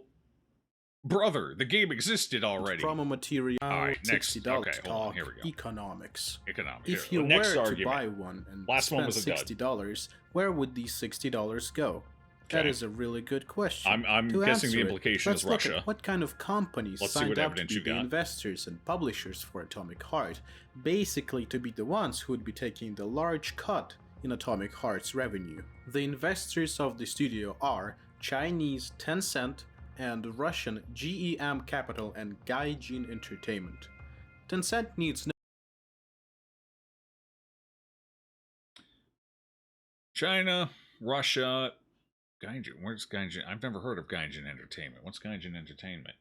brother, the game existed already. promo material. All right, next. $60 Okay, hold on. Here we go. Economics. Economics. If Here, you the were next to argument. buy one and Last one spend was a dud. $60, where would these $60 go? That Okay. is a really good question. I'm To guessing the answer it, implication let's is look Russia. at what kind of companies Let's see signed what up to evidence be you the got. investors and publishers for Atomic Heart, basically to be the ones who would be taking the large cut in Atomic Heart's revenue. The investors of the studio are Chinese Tencent and Russian GEM Capital and Gaijin Entertainment. Tencent needs no China, Russia, Gaijin. Where's Gaijin? I've never heard of Gaijin Entertainment. What's Gaijin Entertainment?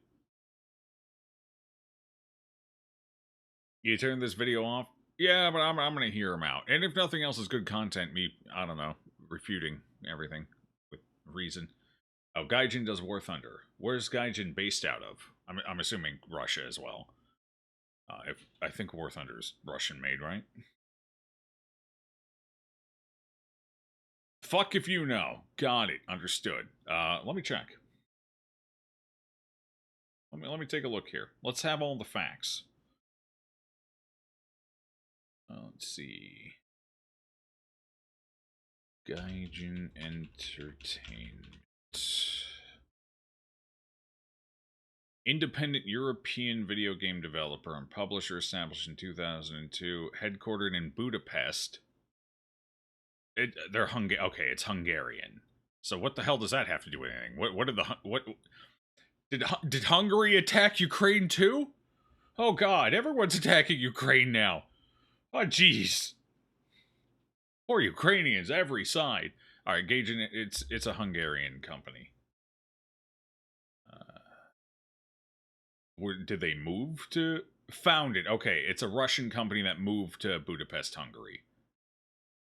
You turn this video off? Yeah, but I'm gonna hear him out. And if nothing else is good content, I don't know, refuting everything with reason. Oh, Gaijin does War Thunder. Where's Gaijin based out of? I'm assuming Russia as well. If I think War Thunder is Russian made, right? Fuck if you know. Got it. Understood. Let me check. Let me take a look here. Let's have all the facts. Let's see. Gaijin Entertainment. Independent European video game developer and publisher established in 2002, headquartered in Budapest. Okay, it's Hungarian. So what the hell does that have to do with anything? What did Hungary attack Ukraine too? Oh God, everyone's attacking Ukraine now. Oh jeez. Poor Ukrainians, every side. All right, Gaijin, it's a Hungarian company. Did they move to founded? Okay, it's a Russian company that moved to Budapest, Hungary.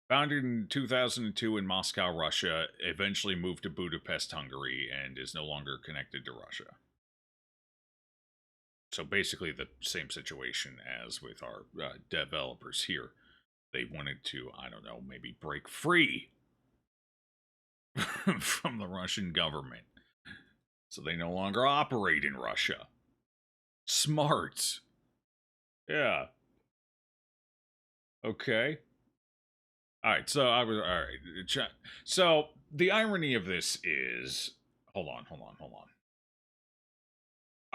Founded in 2002 in Moscow, Russia, eventually moved to Budapest, Hungary, and is no longer connected to Russia. So basically the same situation as with our developers here. They wanted to, I don't know, maybe break free from the Russian government. So they no longer operate in Russia. Smart. Yeah. Okay. Alright, so the irony of this is... Hold on.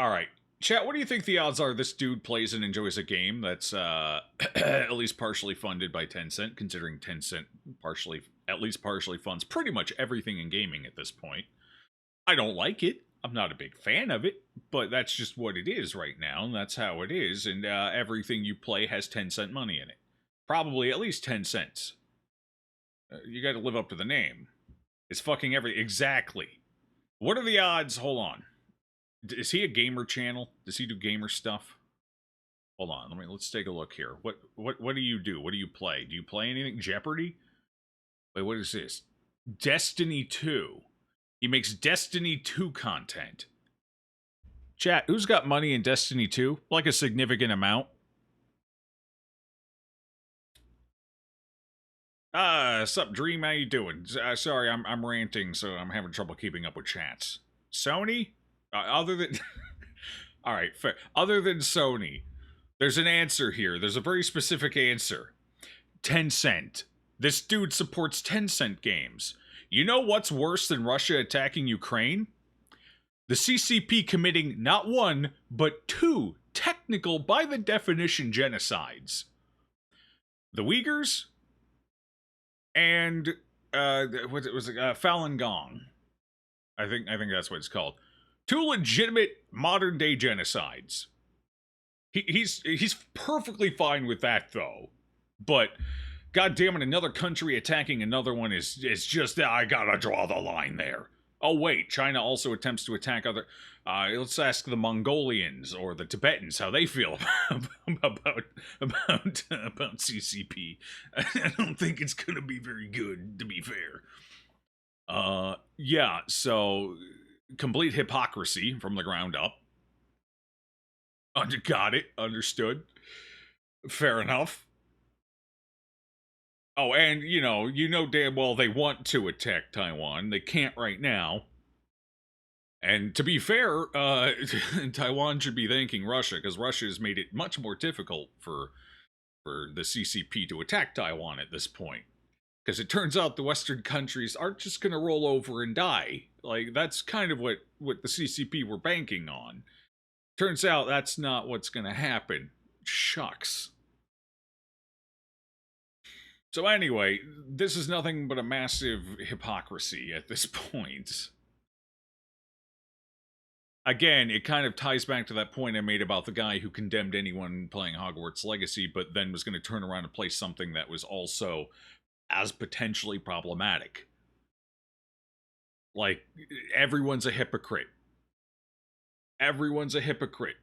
Alright, chat, what do you think the odds are this dude plays and enjoys a game that's at least partially funded by Tencent, considering Tencent at least partially funds pretty much everything in gaming at this point? I don't like it. I'm not a big fan of it, but that's just what it is right now, and that's how it is, and everything you play has Tencent money in it. Probably at least 10 cents. You got to live up to the name. It's fucking everything. Exactly. What are the odds? Hold on. Is he a gamer channel? Does he do gamer stuff? Hold on. Let's take a look here. What do you do? What do you play? Do you play anything? Jeopardy? Wait, what is this? Destiny 2. He makes Destiny 2 content. Chat, who's got money in Destiny 2? Like a significant amount? Sup, Dream? How you doing? Sorry, I'm ranting, so I'm having trouble keeping up with chats. Sony? Other than... Alright, fair. Other than Sony, there's an answer here. There's a very specific answer. Tencent. This dude supports Tencent games. You know what's worse than Russia attacking Ukraine? The CCP committing not one, but two technical, by the definition, genocides. The Uyghurs and what was it? Falun Gong. I think that's what it's called. Two legitimate modern day genocides. He's perfectly fine with that though, but God damn it, another country attacking another one is just, I gotta draw the line there. Oh wait, China also attempts to attack other. Let's ask the Mongolians or the Tibetans how they feel about CCP. I don't think it's gonna be very good, to be fair. Yeah. So complete hypocrisy from the ground up. Got it. Understood. Fair enough. Oh, and you know damn well they want to attack Taiwan. They can't right now. And to be fair, Taiwan should be thanking Russia, because Russia has made it much more difficult for the CCP to attack Taiwan at this point. Because it turns out the Western countries aren't just going to roll over and die. Like, that's kind of what the CCP were banking on. Turns out that's not what's going to happen. Shucks. So anyway, this is nothing but a massive hypocrisy at this point. Again, it kind of ties back to that point I made about the guy who condemned anyone playing Hogwarts Legacy, but then was going to turn around and play something that was also as potentially problematic. Like, everyone's a hypocrite. Everyone's a hypocrite.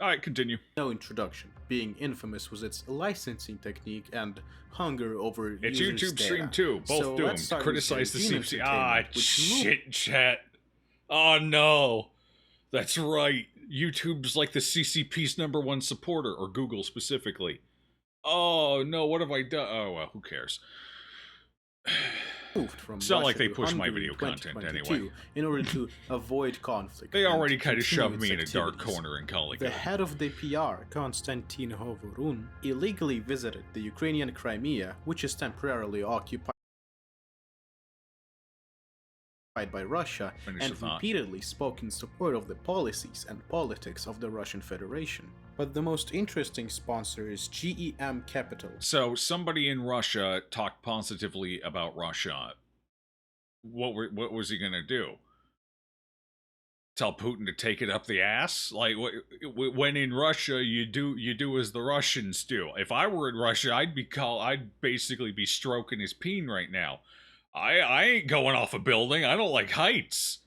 Alright, continue. No introduction, being infamous was its licensing technique and hunger over it's users' YouTube data. stream too, both so doomed. Criticize the Gene CCP. Entertainment, which Shit, chat. Oh no. That's right. YouTube's like the CCP's #1 supporter, or Google specifically. Oh no, what have I done? Oh well, who cares? moved from It's not like Russia they to push my Hungary video in content 2022 anyway. in order to avoid conflict. They already and kind of continue shoved me in its a dark activities. corner in college. The head of the PR, Konstantin Hovorun, illegally visited the Ukrainian Crimea, which is temporarily occupied by Russia, Finish and the thought. repeatedly spoke in support of the policies and politics of the Russian Federation. But the most interesting sponsor is GEM Capital. So somebody in Russia talked positively about Russia. What was he gonna do? Tell Putin to take it up the ass? Like, when in Russia, you do as the Russians do. If I were in Russia, I'd basically be stroking his peen right now. I ain't going off a building. I don't like heights.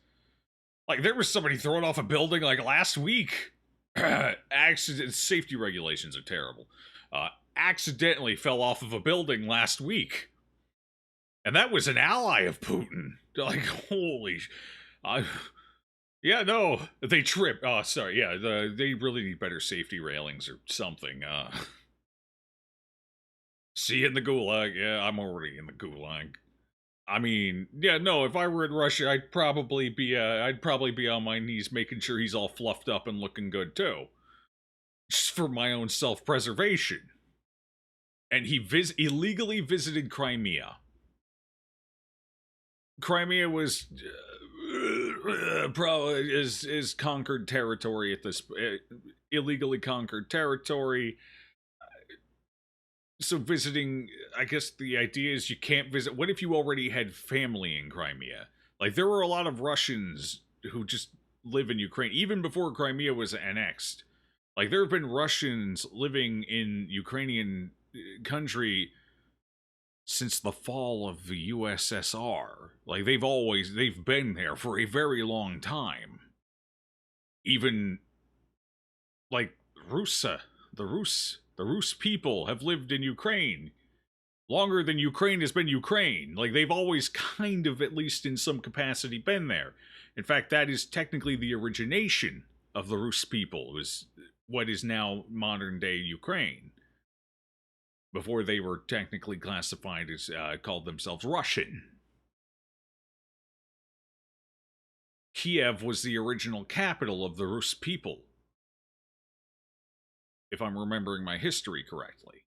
Like, there was somebody throwing off a building like last week. Safety regulations are terrible. Accidentally fell off of a building last week. And that was an ally of Putin. Like, holy... yeah, no, they tripped. Oh, sorry, yeah, they really need better safety railings or something. See you in the gulag. Yeah, I'm already in the gulag. I mean, yeah, no, if I were in Russia, I'd probably be on my knees making sure he's all fluffed up and looking good, too. Just for my own self-preservation. And he illegally visited Crimea. Crimea was probably is conquered territory at this illegally conquered territory. So visiting, I guess the idea is you can't visit. What if you already had family in Crimea? Like, there were a lot of Russians who just live in Ukraine, even before Crimea was annexed. Like, there have been Russians living in Ukrainian country since the fall of the USSR. Like, they've been there for a very long time. Even, like, the Rus people have lived in Ukraine longer than Ukraine has been Ukraine. Like, they've always kind of, at least in some capacity, been there. In fact, that is technically the origination of the Rus people, is what is now modern-day Ukraine. Before they were technically classified as, called themselves Russian. Kiev was the original capital of the Rus people, if I'm remembering my history correctly.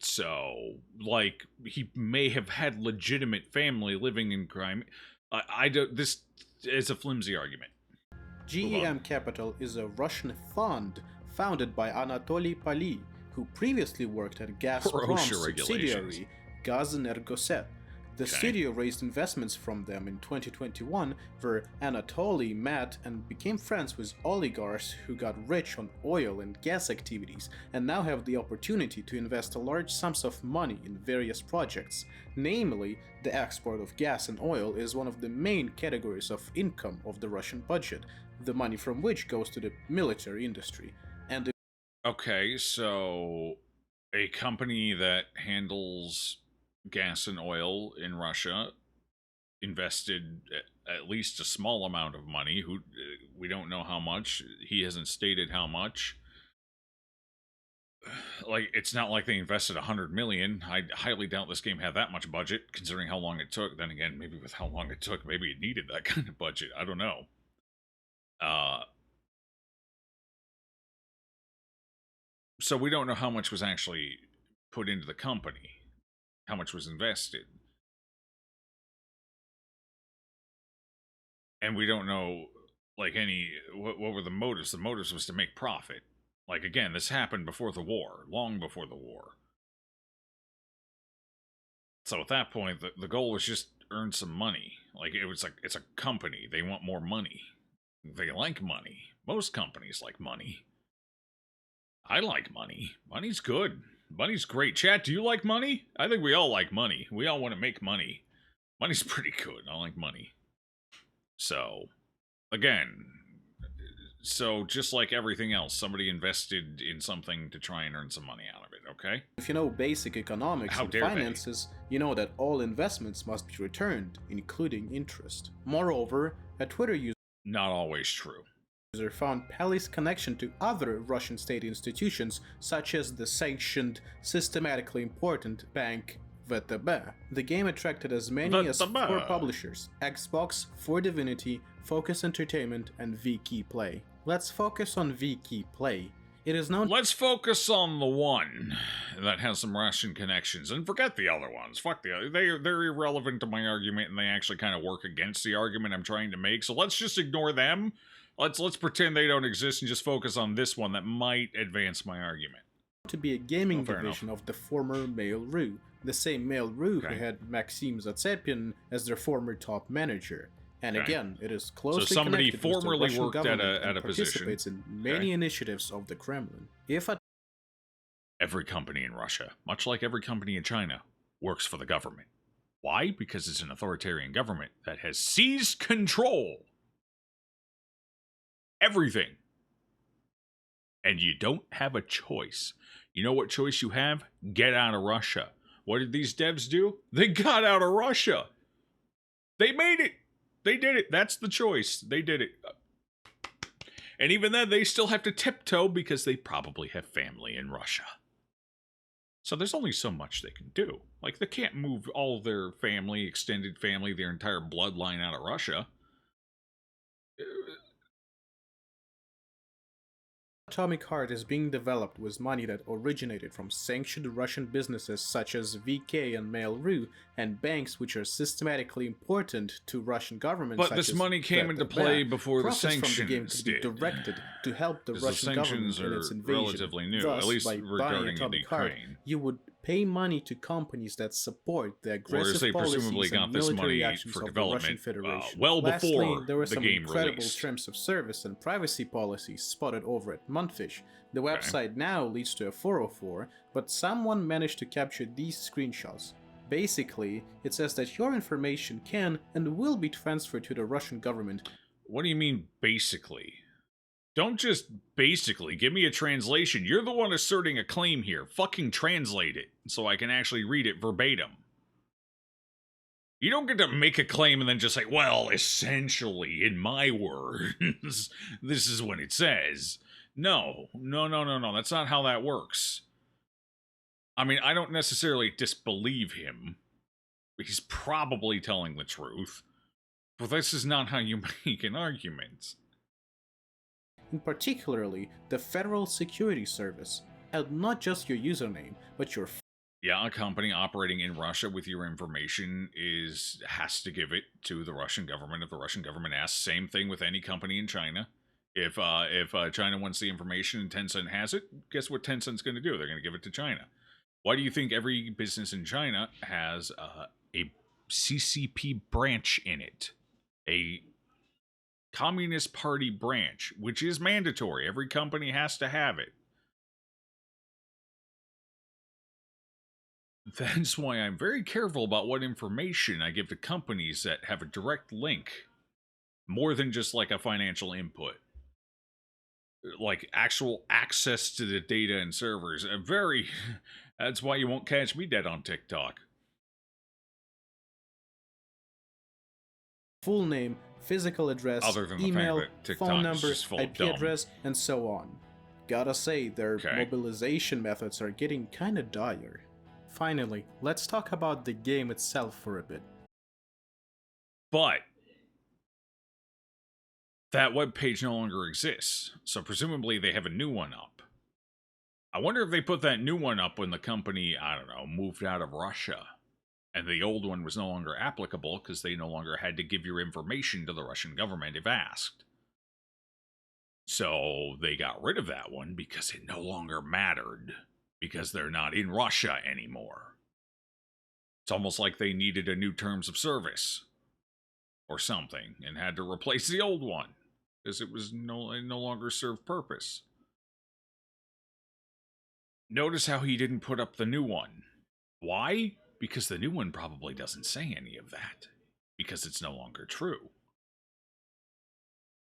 So, like, he may have had legitimate family living in crime. I don't. This is a flimsy argument. GEM Capital is a Russian fund founded by Anatoly Pali, who previously worked at Gazprom's subsidiary Gazenergoset. The studio raised investments from them in 2021, where Anatoly met and became friends with oligarchs who got rich on oil and gas activities, and now have the opportunity to invest large sums of money in various projects. Namely, the export of gas and oil is one of the main categories of income of the Russian budget, the money from which goes to the military industry. And okay, so a company that handles gas and oil in Russia invested at least a small amount of money. We don't know how much. He hasn't stated how much. Like, it's not like they invested 100 million. I highly doubt this game had that much budget, considering how long it took. Then again, maybe with how long it took, maybe it needed that kind of budget. I don't know. So we don't know how much was actually put into the company, how much was invested. And we don't know, like, what were the motives. The motives was to make profit. Like, again, this happened before the war, long before the war. So at that point, the goal was just earn some money. Like, it's a company. They want more money. They like money. Most companies like money. I like money. Money's good. Money's great. Chat, do you like money? I think we all like money. We all want to make money. Money's pretty good. I like money. So, again, just like everything else, somebody invested in something to try and earn some money out of it, okay? If you know basic economics and finances, you know that all investments must be returned, including interest. Moreover, a Twitter user not always true. Found Pali's connection to other Russian state institutions, such as the sanctioned, systematically important bank VTB. The game attracted as many as 4 publishers: Xbox, 4Divinity, Focus Entertainment, and VK Play. Let's focus on VK Play. It is known. Let's focus on the one that has some Russian connections, and forget the other ones. Fuck the other. They're irrelevant to my argument, and they actually kind of work against the argument I'm trying to make. So let's just ignore them. Let's pretend they don't exist and just focus on this one that might advance my argument. To be a gaming division of the former Mail.ru, the same Mail.ru who had Maxim Zatsepin as their former top manager. And again, it is closely somebody connected formerly with the Russian worked government at a position. Participates in many initiatives of the Kremlin. Every company in Russia, much like every company in China, works for the government. Why? Because it's an authoritarian government that has seized control. Everything. And you don't have a choice. You know what choice you have? Get out of Russia. What did these devs do? They got out of Russia. They made it. They did it. That's the choice. They did it. And even then, they still have to tiptoe because they probably have family in Russia. So there's only so much they can do. Like, they can't move all their family, extended family, their entire bloodline out of Russia. Atomic Heart is being developed with money that originated from sanctioned Russian businesses such as VK and Mail.ru, and banks which are systematically important to Russian government. But this money came into play before the sanctions from the game could be directed to help the Russian government in its invasion. Relatively new, Thus, at least by regarding buying Atomic Ukraine. Heart, you would pay money to companies that support the Whereas they aggressive presumably policies got and this military money actions for of the Russian development Federation. well Lastly, before there were the some game incredible released. terms of service and privacy policies spotted over at Montfish. The Okay. website now leads to a 404, but someone managed to capture these screenshots. Basically, it says that your information can and will be transferred to the Russian government. What do you mean, basically? Don't just basically give me a translation. You're the one asserting a claim here. Fucking translate it so I can actually read it verbatim. You don't get to make a claim and then just say, well, essentially, in my words, this is what it says. No. That's not how that works. I mean, I don't necessarily disbelieve him. He's probably telling the truth. But this is not how you make an argument. In particularly, the Federal Security Service held not just your username, but your Yeah, a company operating in Russia with your information has to give it to the Russian government if the Russian government asks. Same thing with any company in China. If China wants the information and Tencent has it, guess what Tencent's going to do? They're going to give it to China. Why do you think every business in China has a CCP branch in it? A Communist Party branch, which is mandatory. Every company has to have it. That's why I'm very careful about what information I give to companies that have a direct link, more than just like a financial input. Like actual access to the data and servers. That's why you won't catch me dead on TikTok. full name, physical address, Other than the email, fact that TikTok phone is number, just full of IP dumb. address, and so on. Gotta say, their Okay. mobilization methods are getting kinda dire. Finally, let's talk about the game itself for a bit. But that webpage no longer exists, so presumably they have a new one up. I wonder if they put that new one up when the company, I don't know, moved out of Russia, and the old one was no longer applicable because they no longer had to give your information to the Russian government if asked. So they got rid of that one because it no longer mattered, because they're not in Russia anymore. It's almost like they needed a new terms of service or something and had to replace the old one because it no longer served purpose. Notice how he didn't put up the new one. Why? Because the new one probably doesn't say any of that, because it's no longer true.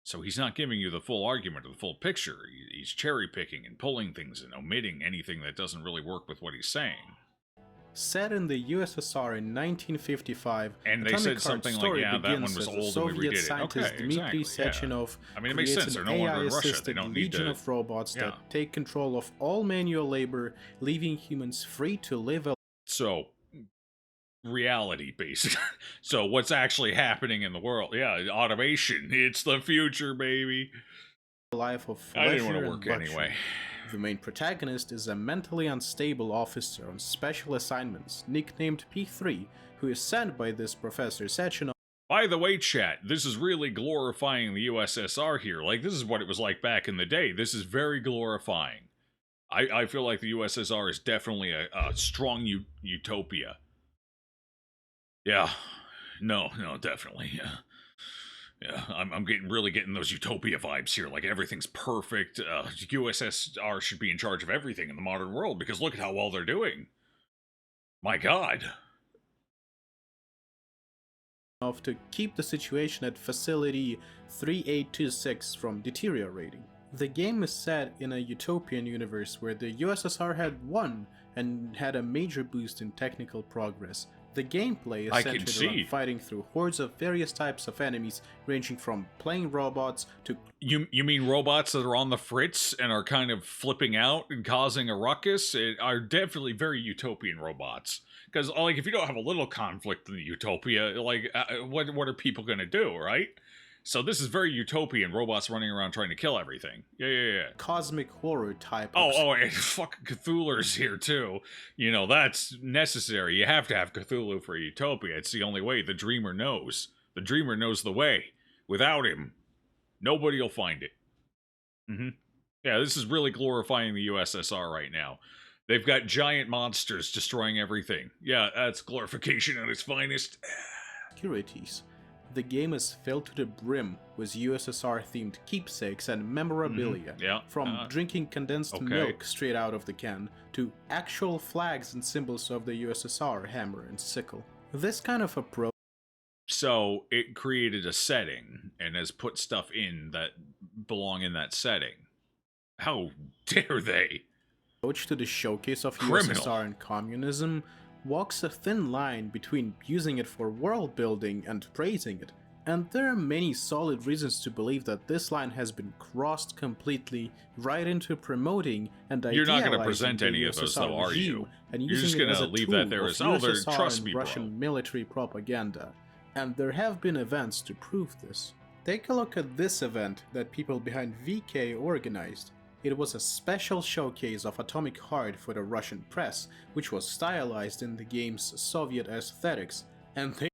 So he's not giving you the full argument or the full picture. He's cherry picking and pulling things and omitting anything that doesn't really work with what he's saying. Set in the USSR in 1955, And they Atomic said Heart's something like, story yeah, that begins one was as old the and we Soviet redid it. scientist Okay, Dmitry exactly, yeah. Sechenov I mean, it makes creates sense. an They're no longer in Russia. They AI-assisted don't need legion to... of robots Yeah. that take control of all manual labor, leaving humans free to live a So, reality based. So what's actually happening in the world? Yeah, automation. It's the future, baby. life of I didn't leisure want to and work luxury. anyway. The main protagonist is a mentally unstable officer on special assignments, nicknamed P3, who is sent by this Professor Sechenov By the way, chat, this is really glorifying the USSR here. Like, this is what it was like back in the day. This is very glorifying. I feel like the USSR is definitely a strong utopia. Yeah. No, definitely. Yeah, I'm really getting those utopia vibes here. Like, everything's perfect. USSR should be in charge of everything in the modern world because look at how well they're doing. My God. to keep the situation at Facility 3826 from deteriorating. The game is set in a utopian universe where the USSR had won and had a major boost in technical progress. The gameplay I is can centered see. around fighting through hordes of various types of enemies, ranging from playing robots to You mean robots that are on the fritz and are kind of flipping out and causing a ruckus? It are definitely very utopian robots. Because, like, if you don't have a little conflict in the utopia, like, what are people going to do, right? So this is very utopian, robots running around trying to kill everything. Yeah. cosmic horror type And fucking Cthulhu's here, too. You know, that's necessary. You have to have Cthulhu for utopia. It's the only way. The dreamer knows. The dreamer knows the way. Without him, nobody will find it. Yeah, this is really glorifying the USSR right now. They've got giant monsters destroying everything. Yeah, that's glorification at its finest. Securities. The game is filled to the brim with USSR-themed keepsakes and memorabilia, Yeah. from drinking condensed okay. milk straight out of the can to actual flags and symbols of the USSR hammer and sickle. This kind of approach So it created a setting and has put stuff in that belong in that setting. How dare they? to the showcase of Criminal. USSR and communism walks a thin line between using it for world building and praising it, and there are many solid reasons to believe that this line has been crossed completely right into promoting and You're not going to present any of those, though, are you? And You're using just it going as to a leave tool that there of as, oh, there, USSR trust and me, Russian bro. military propaganda, and there have been events to prove this. Take a look at this event that people behind VK organized. It was a special showcase of atomic heart for the Russian press, which was stylized in the game's Soviet aesthetics, and they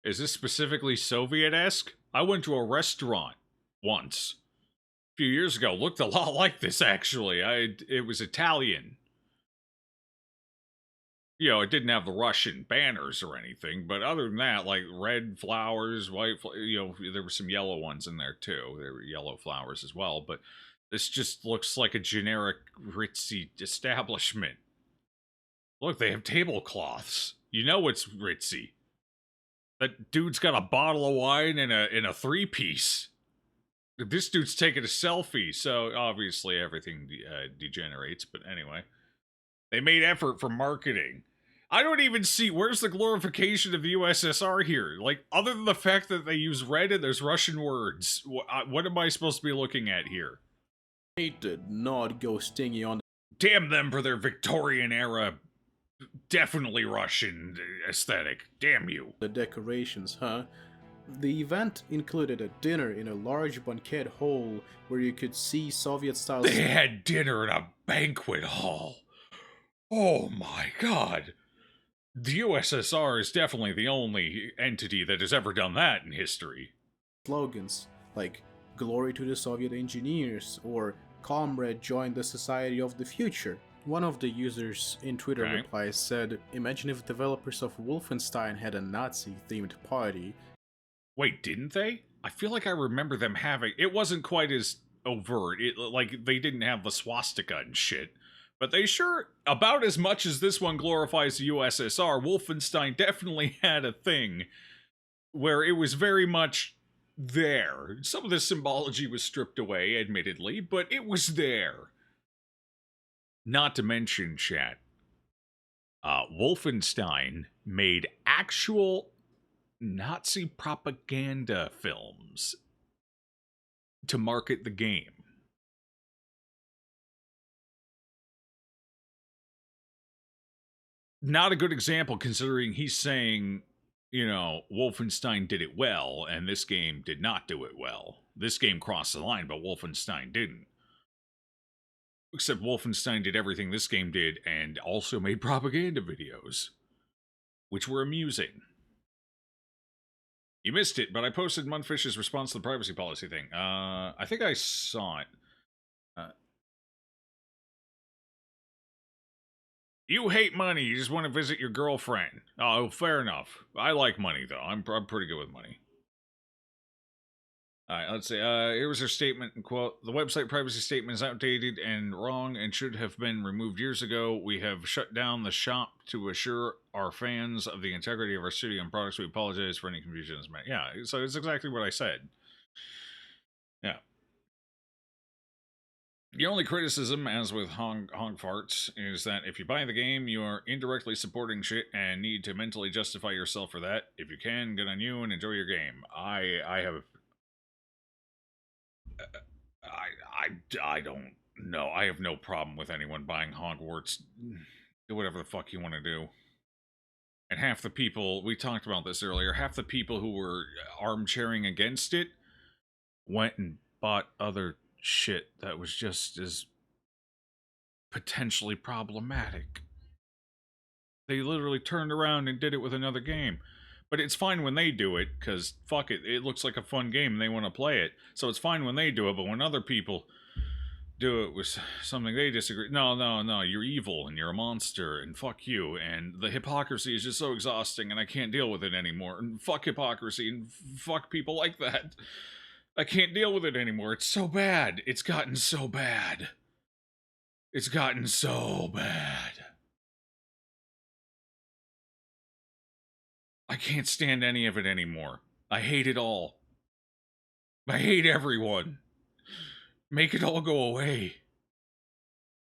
Is this specifically Soviet-esque? I went to a restaurant once a few years ago. Looked a lot like this, actually. It was Italian. You know, it didn't have the Russian banners or anything, but other than that, like red flowers, white, there were some yellow ones in there too. There were yellow flowers as well, but this just looks like a generic ritzy establishment. Look, they have tablecloths. You know it's ritzy. That dude's got a bottle of wine in a three-piece. This dude's taking a selfie, so obviously everything degenerates, but anyway. They made effort for marketing. I don't even see, where's the glorification of the USSR here? Like, other than the fact that they use red and there's Russian words, what am I supposed to be looking at here? did not go stingy on Damn them for their Victorian era, definitely Russian aesthetic. Damn you. the decorations, huh? The event included a dinner in a large banquet hall where you could see Soviet-style They had dinner in a banquet hall. Oh my god. The USSR is definitely the only entity that has ever done that in history. slogans like "Glory to the Soviet engineers" or "Comrade, join the Society of the Future." One of the users in Twitter Okay. replies said, "Imagine if developers of Wolfenstein had a Nazi-themed party." Wait, didn't they? I feel like I remember them having... It wasn't quite as overt. Like, they didn't have the swastika and shit. But they sure, about as much as this one glorifies the USSR, Wolfenstein definitely had a thing where it was very much there. Some of the symbology was stripped away, admittedly, but it was there. Not to mention, chat, Wolfenstein made actual Nazi propaganda films to market the game. Not a good example considering he's saying, you know, Wolfenstein did it well and this game did not do it well. This game crossed the line, but Wolfenstein didn't. Except Wolfenstein did everything this game did and also made propaganda videos, which were amusing. You missed it, but I posted Mundfish's response to the privacy policy thing. I think I saw it. You hate money, you just want to visit your girlfriend. Oh, fair enough. I like money, though. I'm pretty good with money. Alright, let's see. Here was her statement, quote, "The website privacy statement is outdated and wrong and should have been removed years ago. We have shut down the shop to assure our fans of the integrity of our studio and products. We apologize for any confusion." Yeah, so it's exactly what I said. Yeah. The only criticism, as with honk farts, is that if you buy the game, you are indirectly supporting shit and need to mentally justify yourself for that. If you can, good on you and enjoy your game. I don't know. I have no problem with anyone buying Hogwarts. Do whatever the fuck you want to do. And half the people, we talked about this earlier, half the people who were armchairing against it went and bought other shit that was just as potentially problematic. They literally turned around and did it with another game. But it's fine when they do it, because fuck it, it looks like a fun game and they want to play it. So it's fine when they do it, but when other people do it with something they disagree. No, no, no, you're evil and you're a monster and fuck you and the hypocrisy is just so exhausting and I can't deal with it anymore and fuck hypocrisy and fuck people like that. I can't deal with it anymore. It's so bad. It's gotten so bad. It's gotten so bad. I can't stand any of it anymore. I hate it all. I hate everyone. Make it all go away.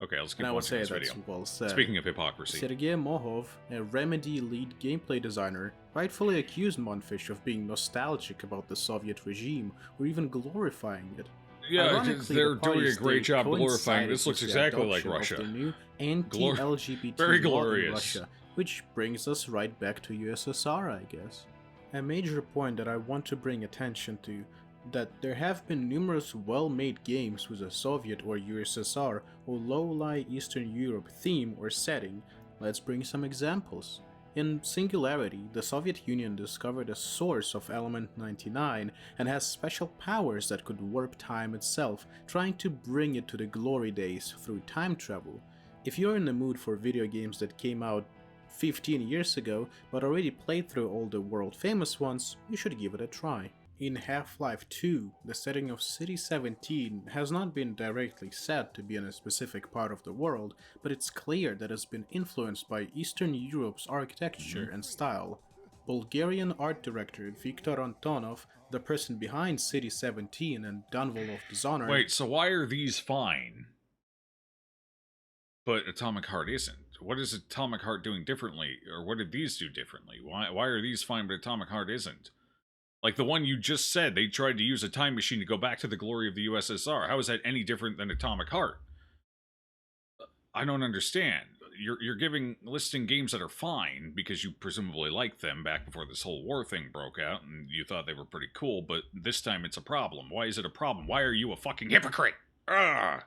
Okay, let's keep And I would watching say this that's video. well said. Speaking of hypocrisy. Sergei Mohov, a Remedy lead gameplay designer, rightfully accused Monfish of being nostalgic about the Soviet regime, or even glorifying it. Yeah, Ironically, they're the doing a party's great day job glorifying. coincided This looks with the exactly like adoption of Russia. the new anti-LGBT Very law in glorious. Russia, which brings us right back to USSR, I guess. A major point that I want to bring attention to, that there have been numerous well-made games with a Soviet or USSR or low-lie Eastern Europe theme or setting. Let's bring some examples. In Singularity, the Soviet Union discovered a source of element 99 and has special powers that could warp time itself, trying to bring it to the glory days through time travel. If you're in the mood for video games that came out 15 years ago but already played through all the world famous ones, you should give it a try. In Half-Life 2, the setting of City 17 has not been directly said to be in a specific part of the world, but it's clear that it's been influenced by Eastern Europe's architecture and style. Bulgarian art director Viktor Antonov, the person behind City 17 and Dunwall of Dishonored... Wait, so why are these fine, but Atomic Heart isn't? What is Atomic Heart doing differently, or what did these do differently? Why are these fine, but Atomic Heart isn't? Like the one you just said, they tried to use a time machine to go back to the glory of the USSR. How is that any different than Atomic Heart? I don't understand. You're listing games that are fine because you presumably liked them back before this whole war thing broke out and you thought they were pretty cool, but this time it's a problem. Why is it a problem? Why are you a fucking hypocrite? Carry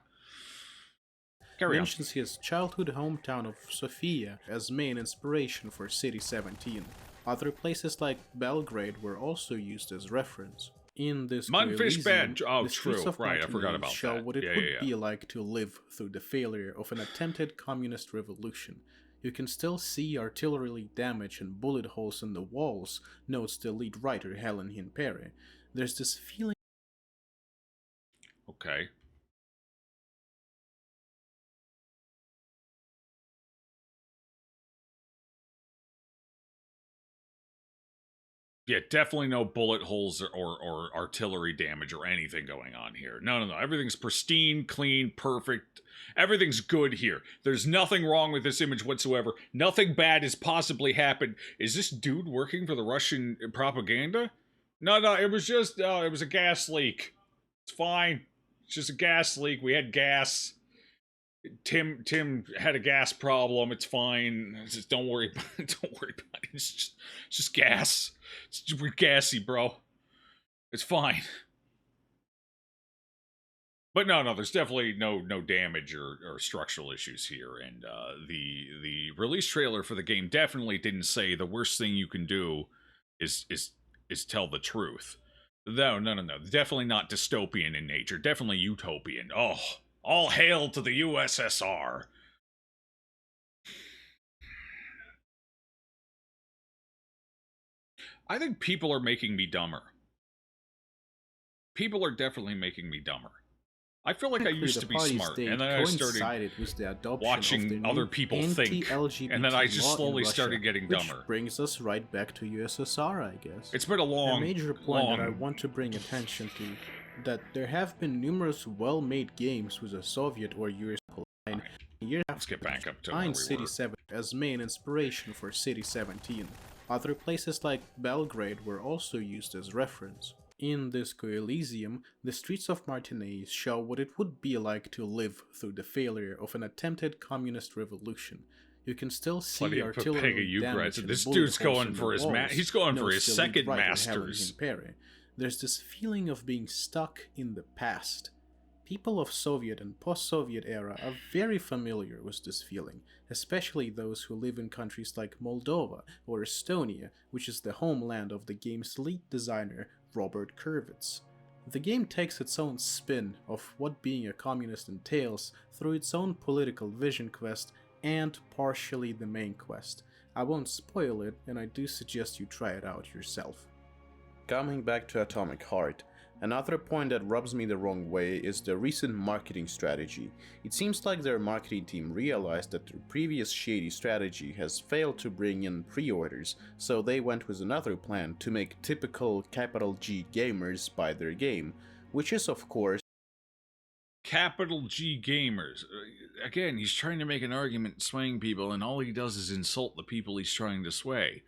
on. mentions his childhood hometown of Sofia as main inspiration for City 17. Other places like Belgrade were also used as reference. In this Mudfish Bed. Oh, the streets true. of Right, I forgot Montenegro about show that. what it Yeah, would yeah, yeah. be like to live through the failure of an attempted communist revolution. You can still see artillery damage and bullet holes in the walls, notes the lead writer Helen Hinpere. There's this feeling Okay. Yeah, definitely no bullet holes or artillery damage or anything going on here. No, no, no. Everything's pristine, clean, perfect. Everything's good here. There's nothing wrong with this image whatsoever. Nothing bad has possibly happened. Is this dude working for the Russian propaganda? No, no, it was just, it was a gas leak. It's fine. It's just a gas leak. We had gas. Tim had a gas problem. It's fine. Just don't worry about it. Don't worry about it. It's just gas. We're gassy, bro. It's fine. But no, there's definitely no damage or structural issues here. And the release trailer for the game definitely didn't say the worst thing you can do is tell the truth. No. Definitely not dystopian in nature. Definitely utopian. Oh. All hail to the USSR. I think people are making me dumber. People are definitely making me dumber. I feel like I used to be smart, and then I started with the adoption watching of the other new people think, and then I just law in slowly Russia, started getting dumber. Which brings us right back to USSR, I guess. It's been a long, A major point long... that I want to bring attention to, that there have been numerous well-made games with a Soviet or USSR line years Let's get back up to where where we City were. 7 as main inspiration for City 17. Other places like Belgrade were also used as reference. In Disco Elysium, the streets of Martinez show what it would be like to live through the failure of an attempted communist revolution. You can still see Plenty of artillery Pega damage Ugrats. and This bullet dude's holes going in for the his walls, he's going for notes his the lead second writer Helen masters. Hinpere. There's this feeling of being stuck in the past. People of Soviet and post-Soviet era are very familiar with this feeling, especially those who live in countries like Moldova or Estonia, which is the homeland of the game's lead designer Robert Kurvitz. The game takes its own spin of what being a communist entails through its own political vision quest and partially the main quest. I won't spoil it, and I do suggest you try it out yourself. Coming back to Atomic Heart, another point that rubs me the wrong way is the recent marketing strategy. It seems like their marketing team realized that their previous shady strategy has failed to bring in pre-orders, so they went with another plan to make typical capital G gamers buy their game, which is of course Capital G gamers. Again, he's trying to make an argument swaying people, and all he does is insult the people he's trying to sway.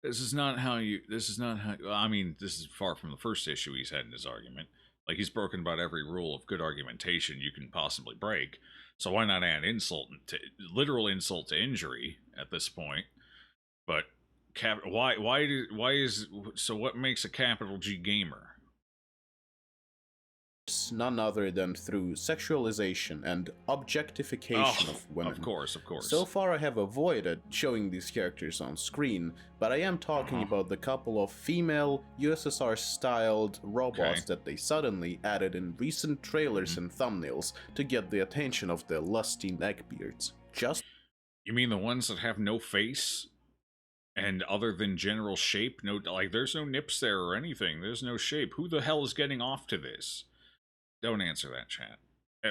This is not how you. This is not how. I mean, this is far from the first issue he's had in his argument. Like, he's broken about every rule of good argumentation you can possibly break. So why not add literal insult to injury at this point? But so what makes a capital G gamer? none other than through sexualization and objectification of women. Of course. So far I have avoided showing these characters on screen, but I am talking about the couple of female USSR-styled robots that they suddenly added in recent trailers and thumbnails to get the attention of the lusty neckbeards. You mean the ones that have no face? And other than general shape? No, like, there's no nips there or anything. There's no shape. Who the hell is getting off to this? Don't answer that, chat.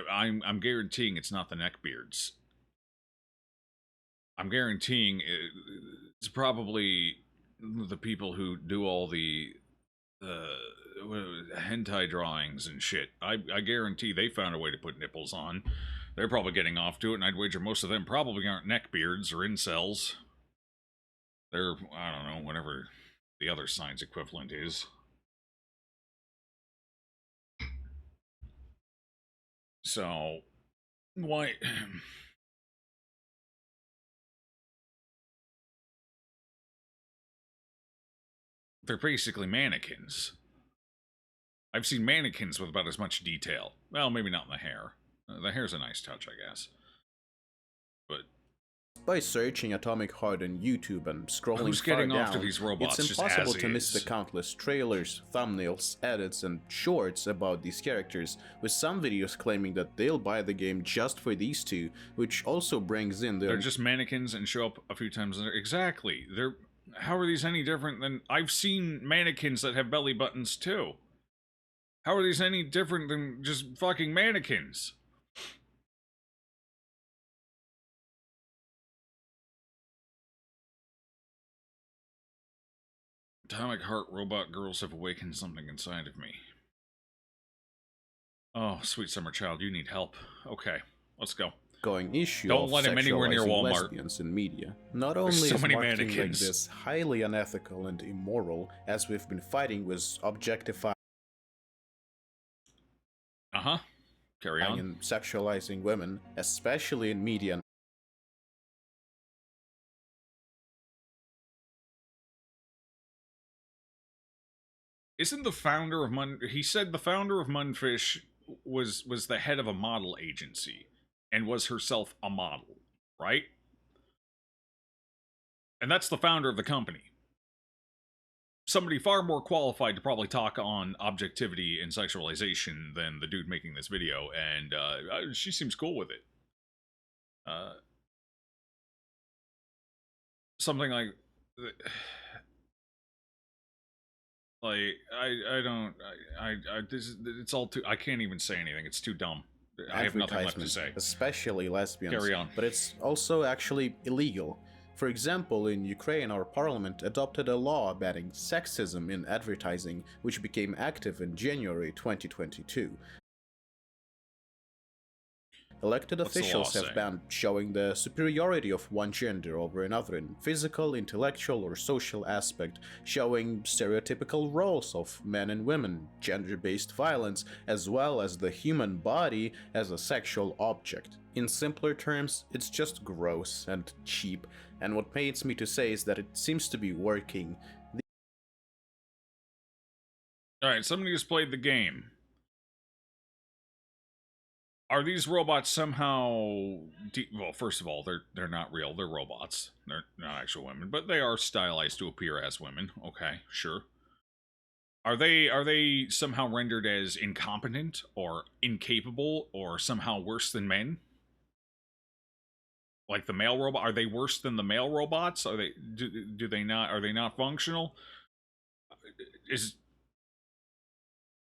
I'm guaranteeing it's not the neckbeards. I'm guaranteeing it's probably the people who do all the hentai drawings and shit. I guarantee they found a way to put nipples on. They're probably getting off to it, and I'd wager most of them probably aren't neckbeards or incels. They're, I don't know, whatever the other sign's equivalent is. So, why... They're basically mannequins. I've seen mannequins with about as much detail. Well, maybe not in the hair. The hair's a nice touch, I guess. But... by searching Atomic Heart on YouTube and scrolling who's far getting down, off to these robots it's just impossible as to miss the is? countless trailers, thumbnails, edits, and shorts about these characters, with some videos claiming that they'll buy the game just for these two, which also brings in They're just mannequins and show up a few times. Exactly. How are these any different than... I've seen mannequins that have belly buttons, too. How are these any different than just fucking mannequins? Atomic Heart robot girls have awakened something inside of me. Oh, sweet summer child, you need help. Okay, let's go. Going issue Don't of let him anywhere near sexualizing Walmart. lesbians in media. Not only so is many marketing mannequins. like this highly unethical and immoral, as we've been fighting with objectifying Carry on. and sexualizing women, especially in media. Isn't the founder of he said the founder of Munfish was the head of a model agency and was herself a model, right? And that's the founder of the company. Somebody far more qualified to probably talk on objectivity and sexualization than the dude making this video, and she seems cool with it. Something like... it's all too... I can't even say anything. It's too dumb. I have nothing left to say. Especially lesbians. Carry on. But it's also actually illegal. For example, in Ukraine, our parliament adopted a law banning sexism in advertising, which became active in January 2022. Elected officials have banned showing the superiority of one gender over another in physical, intellectual, or social aspect, showing stereotypical roles of men and women, gender-based violence, as well as the human body as a sexual object. In simpler terms, it's just gross and cheap, and what pains me to say is that it seems to be working. Alright, somebody who's played the game. Are these robots somehow... well, first of all, they're not real. They're robots. They're not actual women, but they are stylized to appear as women. Okay, sure. Are they somehow rendered as incompetent or incapable or somehow worse than men? Like the male robot, are they worse than the male robots? Are they do they not are they not functional? Is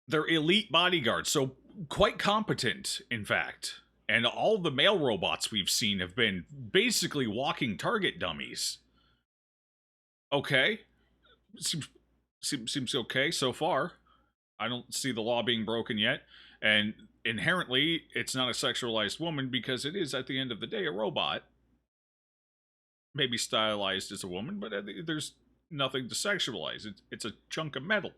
they're elite bodyguards, so quite competent, in fact. And all the male robots we've seen have been basically walking target dummies. Okay, seems seems okay so far. I don't see the law being broken yet, and inherently, it's not a sexualized woman because it is, at the end of the day, a robot. Maybe stylized as a woman, but there's nothing to sexualize. It's a chunk of metal.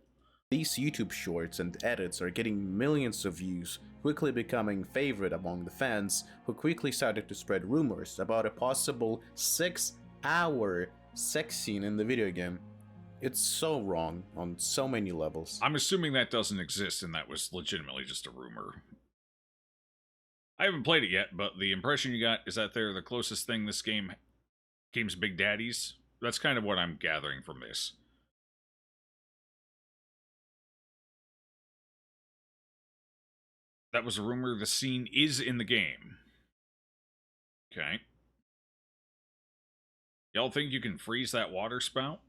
These YouTube shorts and edits are getting millions of views, quickly becoming favorite among the fans, who quickly started to spread rumors about a possible 6-hour sex scene in the video game. It's so wrong on so many levels. I'm assuming that doesn't exist and that was legitimately just a rumor. I haven't played it yet, but the impression you got is that they're the closest thing this game's big daddies. That's kind of what I'm gathering from this. That was a rumor. The scene is in the game. Okay. Y'all think you can freeze that water spout?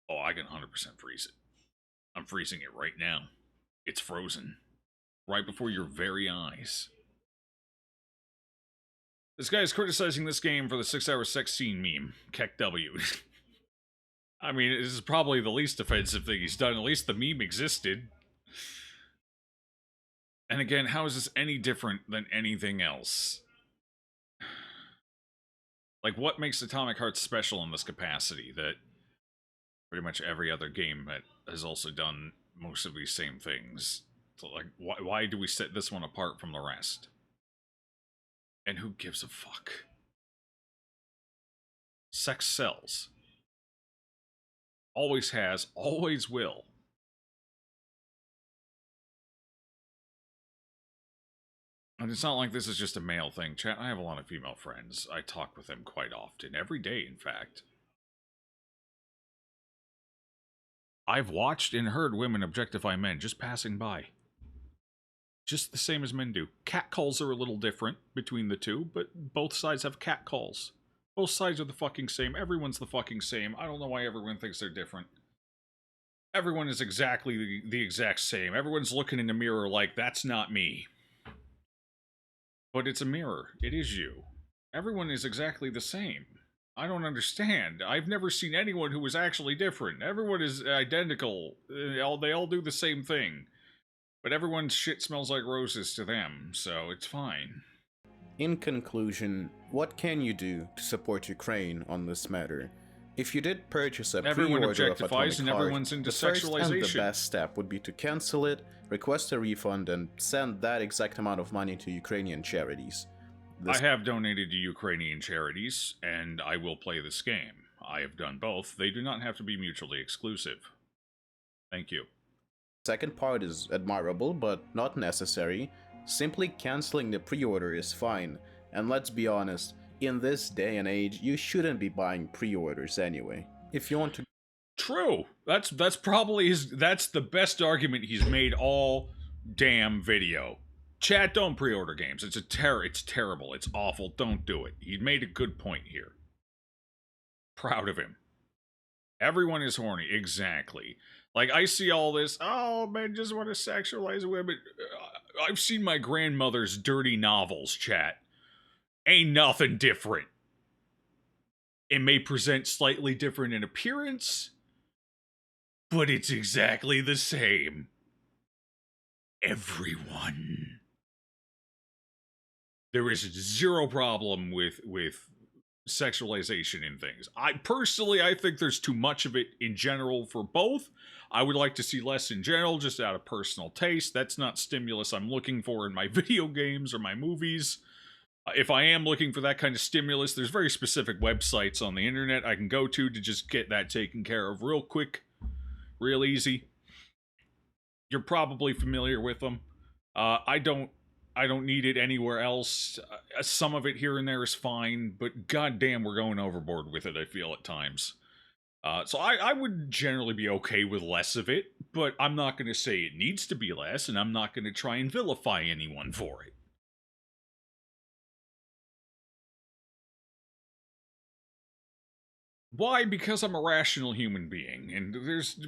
Oh, I can 100% freeze it. I'm freezing it right now. It's frozen. Right before your very eyes. This guy is criticizing this game for the 6-hour sex scene meme. Keck W. I mean, this is probably the least offensive thing he's done. At least the meme existed. And again, how is this any different than anything else? Like, what makes Atomic Heart special in this capacity that pretty much every other game that has also done most of these same things? So, like, why do we set this one apart from the rest? And who gives a fuck? Sex sells. Always has, always will. And it's not like this is just a male thing. Chat, I have a lot of female friends. I talk with them quite often. Every day, in fact. I've watched and heard women objectify men just passing by. Just the same as men do. Catcalls are a little different between the two, but both sides have catcalls. Both sides are the fucking same. Everyone's the fucking same. I don't know why everyone thinks they're different. Everyone is exactly the exact same. Everyone's looking in the mirror like, that's not me. But it's a mirror. It is you. Everyone is exactly the same. I don't understand. I've never seen anyone who was actually different. Everyone is identical. They all do the same thing. But everyone's shit smells like roses to them, so it's fine. In conclusion, what can you do to support Ukraine on this matter? If you did purchase a Everyone pre-order of objectifies Atomic and Heart, everyone's into the first and the sexualization. best step would be to cancel it, request a refund, and send that exact amount of money to Ukrainian charities. I have donated to Ukrainian charities, and I will play this game. I have done both. They do not have to be mutually exclusive. Thank you. Second part is admirable, but not necessary. Simply canceling the pre-order is fine, and let's be honest, in this day and age, you shouldn't be buying pre-orders anyway. If you want to... True. That's probably that's the best argument he's made all damn video. Chat, don't pre-order games. It's terrible. It's awful. Don't do it. He made a good point here. Proud of him. Everyone is horny. Exactly. Like, I see all this, oh, men just want to sexualize women. I've seen my grandmother's dirty novels, chat. Ain't nothing different. It may present slightly different in appearance, but it's exactly the same. Everyone. There is zero problem with sexualization in things. I think there's too much of it in general for both. I would like to see less in general, just out of personal taste. That's not stimulus I'm looking for in my video games or my movies. If I am looking for that kind of stimulus, there's very specific websites on the internet I can go to just get that taken care of real quick, real easy. You're probably familiar with them. I don't need it anywhere else. Some of it here and there is fine, but goddamn, we're going overboard with it, I feel, at times. So I would generally be okay with less of it, but I'm not going to say it needs to be less, and I'm not going to try and vilify anyone for it. Why? Because I'm a rational human being, and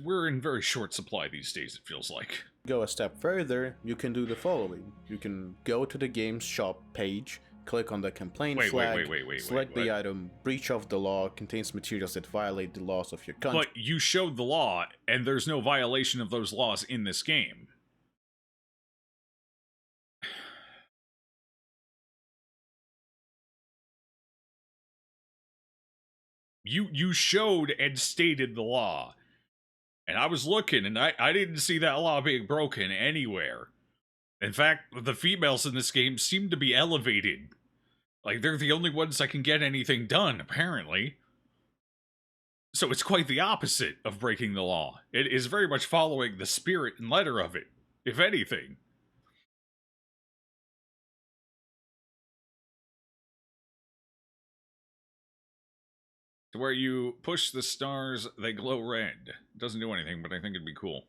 we're in very short supply these days, it feels like. Go a step further, you can do the following. You can go to the game's shop page, click on the complaint flag, select the item, breach of the law, contains materials that violate the laws of your country. But you showed the law, and there's no violation of those laws in this game. You showed and stated the law. And I was looking, and I didn't see that law being broken anywhere. In fact, the females in this game seem to be elevated. Like, they're the only ones that can get anything done, apparently. So it's quite the opposite of breaking the law. It is very much following the spirit and letter of it, if anything. To where you push the stars, they glow red. Doesn't do anything, but I think it'd be cool.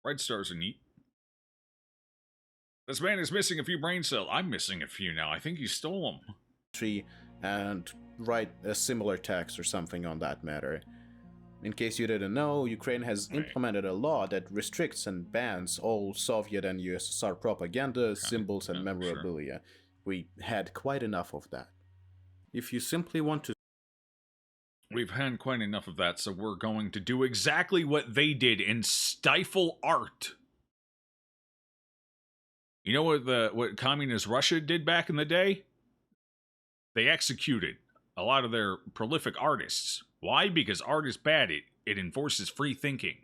Red stars are neat. This man is missing a few brain cells. I'm missing a few now. I think he stole them. And write a similar text or something on that matter. In case you didn't know, Ukraine has implemented a law that restricts and bans all Soviet and USSR propaganda, symbols, and memorabilia. Sure. We had quite enough of that. If you simply want to... We've had quite enough of that, so we're going to do exactly what they did and stifle art. You know what communist Russia did back in the day? They executed a lot of their prolific artists. Why? Because art is bad. It enforces free thinking.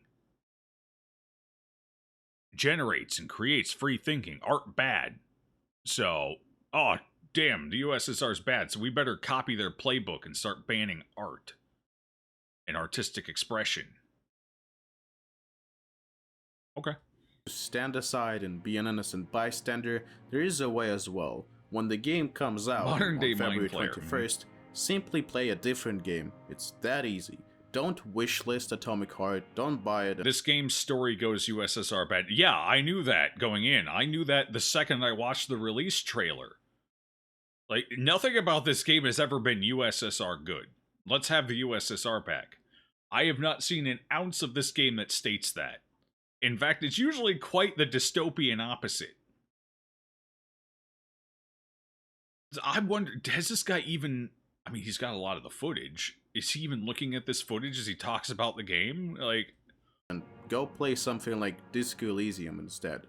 Generates and creates free thinking. Art bad. So, oh, damn, the USSR's bad, so we better copy their playbook and start banning art and artistic expression. Okay. Stand aside and be an innocent bystander, there is a way as well. When the game comes out on February 21st, simply play a different game. It's that easy. Don't wishlist Atomic Heart, don't buy it. This game's story goes USSR bad. Yeah, I knew that going in. I knew that the second I watched the release trailer. Like, nothing about this game has ever been USSR good. Let's have the USSR back. I have not seen an ounce of this game that states that. In fact, it's usually quite the dystopian opposite. I wonder, has this guy even... I mean, he's got a lot of the footage. Is he even looking at this footage as he talks about the game? Like... And go play something like Disco Elysium instead.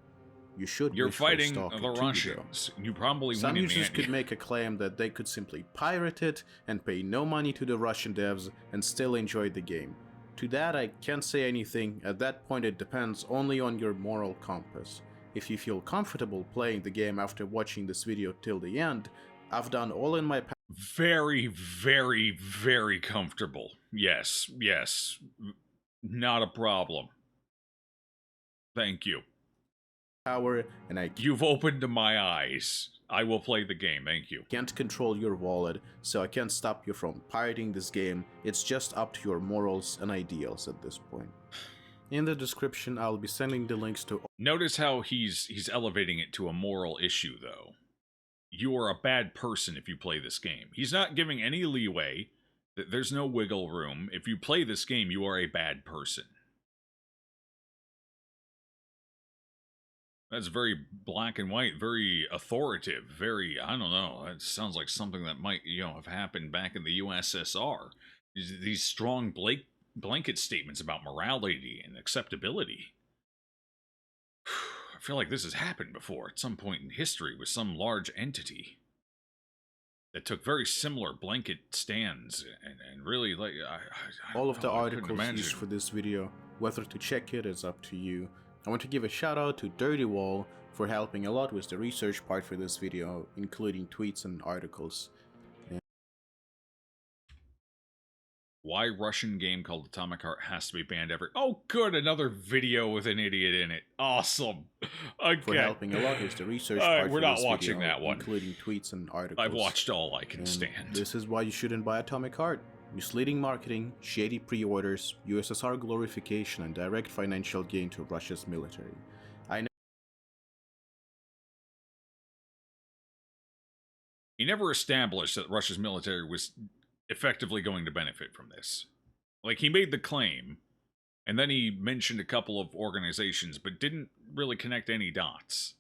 You should. You're fighting the Russians. You probably Some win users could make a claim that they could simply pirate it and pay no money to the Russian devs and still enjoy the game. To that, I can't say anything. At that point, it depends only on your moral compass. If you feel comfortable playing the game after watching this video till the end, I've done all in my power. Very, very, very comfortable. Yes, yes. Not a problem. Thank you. You've opened my eyes. I will play the game, thank you. Can't control your wallet, so I can't stop you from pirating this game. It's just up to your morals and ideals at this point. In the description, I'll be sending the links to... Notice how he's elevating it to a moral issue, though. You are a bad person if you play this game. He's not giving any leeway. There's no wiggle room. If you play this game, you are a bad person. That's very black and white, very authoritative, very, I don't know, that sounds like something that might, have happened back in the USSR. These strong blanket statements about morality and acceptability. I feel like this has happened before at some point in history with some large entity that took very similar blanket stands and really, like, all of the articles used for this video. Whether to check it is up to you. I want to give a shout out to Dirty Wall for helping a lot with the research part for this video, including tweets and articles. Why Russian game called Atomic Heart has to be banned ever? Oh, good, another video with an idiot in it. Awesome. Okay. For helping a lot with the research part we're for not this watching video, that one, including tweets and articles. I've watched all I can stand. This is why you shouldn't buy Atomic Heart. misleading marketing, shady pre-orders, USSR glorification, and direct financial gain to Russia's military. I know He never established that Russia's military was effectively going to benefit from this. Like, he made the claim, and then he mentioned a couple of organizations, but didn't really connect any dots.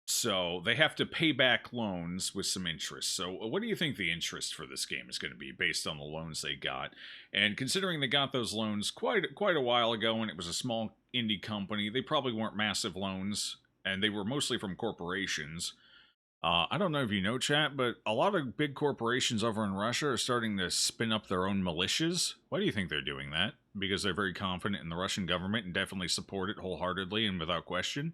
So they have to pay back loans with some interest. So what do you think the interest for this game is going to be based on the loans they got? And considering they got those loans quite a while ago and it was a small indie company, they probably weren't massive loans, and they were mostly from corporations. I don't know if you know, chat, but a lot of big corporations over in Russia are starting to spin up their own militias. Why do you think they're doing that? Because they're very confident in the Russian government and definitely support it wholeheartedly and without question?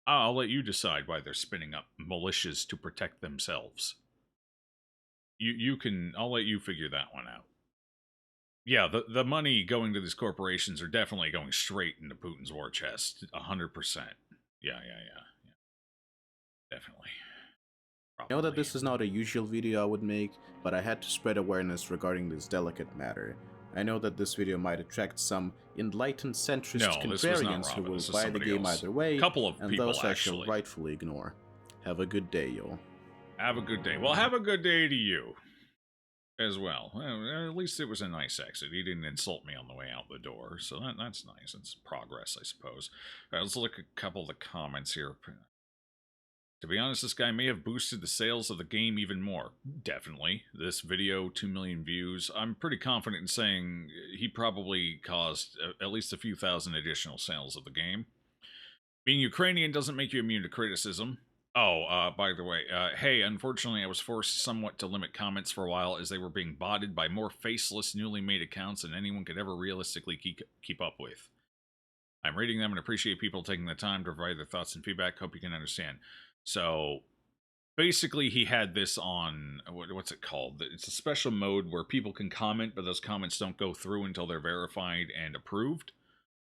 I'll let you decide why they're spinning up militias to protect themselves. You can. I'll let you figure that one out. Yeah, the money going to these corporations are definitely going straight into Putin's war chest. 100%. Yeah. Definitely. I know that this is not a usual video I would make, but I had to spread awareness regarding this delicate matter. I know that this video might attract some enlightened centrist contrarians who will buy the game either way, and those I shall rightfully ignore. Have a good day, y'all. Have a good day. Well, have a good day to you as well. At least it was a nice exit. He didn't insult me on the way out the door, so that's nice. It's progress, I suppose. All right, let's look at a couple of the comments here. To be honest, this guy may have boosted the sales of the game even more. Definitely. This video, 2 million views. I'm pretty confident in saying he probably caused at least a few thousand additional sales of the game. Being Ukrainian doesn't make you immune to criticism. Oh, by the way, hey, unfortunately I was forced somewhat to limit comments for a while as they were being botted by more faceless, newly made accounts than anyone could ever realistically keep up with. I'm reading them and appreciate people taking the time to provide their thoughts and feedback. Hope you can understand. So, basically, he had this on, what's it called? It's a special mode where people can comment, but those comments don't go through until they're verified and approved.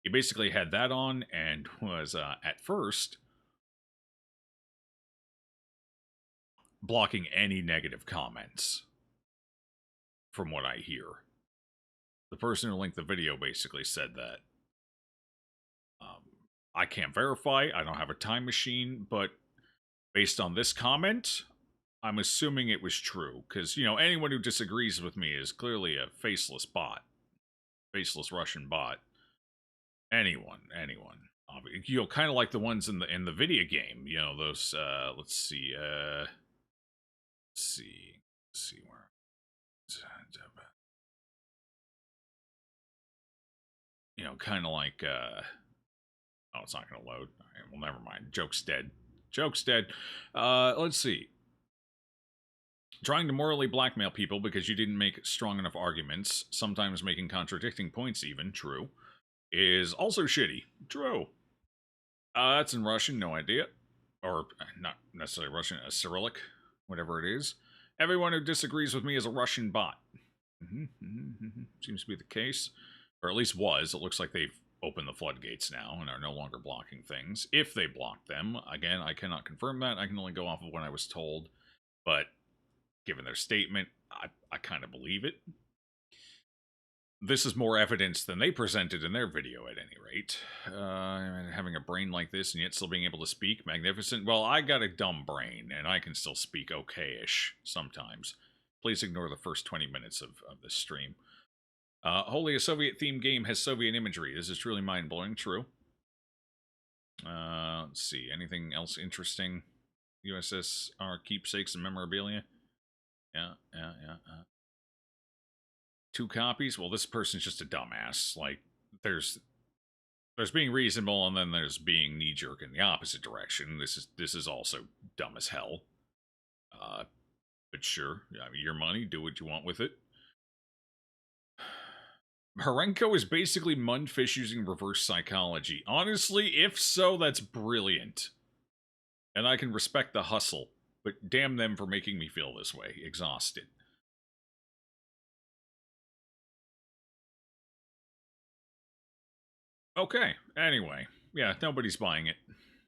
He basically had that on and was, at first, blocking any negative comments, from what I hear. The person who linked the video basically said that. I can't verify, I don't have a time machine, but based on this comment, I'm assuming it was true, because, you know, anyone who disagrees with me is clearly a faceless bot. Faceless Russian bot. Anyone. You know, kind of like the ones in the video game, you know, those, let's see where. You know, kind of like, oh, it's not going to load. All right, well, never mind. Joke's dead. Let's see. Trying to morally blackmail people because you didn't make strong enough arguments, sometimes making contradicting points even, true, is also shitty. True. That's in Russian, no idea. Or, not necessarily Russian, Cyrillic, whatever it is. Everyone who disagrees with me is a Russian bot. Seems to be the case. Or at least was. It looks like they've opened the floodgates now and are no longer blocking things. If they blocked them, again, I cannot confirm that. I can only go off of what I was told. But given their statement, I kind of believe it. This is more evidence than they presented in their video, at any rate. Having a brain like this and yet still being able to speak, magnificent. Well, I got a dumb brain, and I can still speak okay-ish sometimes. Please ignore the first 20 minutes of this stream. Wholly a Soviet-themed game has Soviet imagery. This is truly mind-blowing. True. Let's see. Anything else interesting? USSR keepsakes and memorabilia? Yeah. 2 copies? Well, this person's just a dumbass. Like, there's being reasonable, and then there's being knee-jerk in the opposite direction. This is also dumb as hell. But sure, I mean, your money, do what you want with it. Harenko is basically Mundfish using reverse psychology. Honestly, if so, that's brilliant. And I can respect the hustle, but damn them for making me feel this way. Exhausted. Okay, anyway. Yeah, nobody's buying it.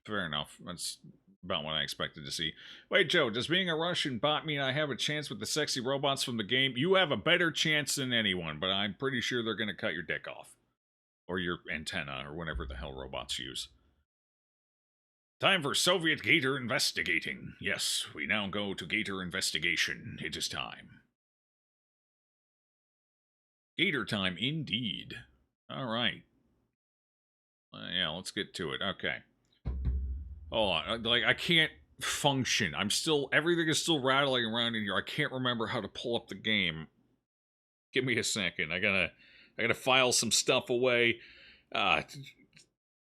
Fair enough. That's about what I expected to see. Wait, Joe, does being a Russian bot mean I have a chance with the sexy robots from the game? You have a better chance than anyone, but I'm pretty sure they're going to cut your dick off. Or your antenna, or whatever the hell robots use. Time for Soviet Gator investigating. Yes, we now go to Gator investigation. It is time. Gator time, indeed. Alright. Yeah, let's get to it. Okay. Hold on. Like, I can't function. Everything is still rattling around in here. I can't remember how to pull up the game. Give me a second. I gotta file some stuff away.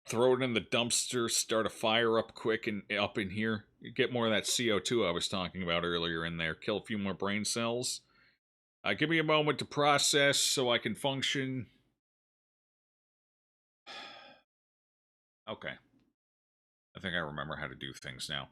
Throw it in the dumpster, start a fire up quick and up in here. Get more of that CO2 I was talking about earlier in there. Kill a few more brain cells. Give me a moment to process so I can function. Okay. I think I remember how to do things now.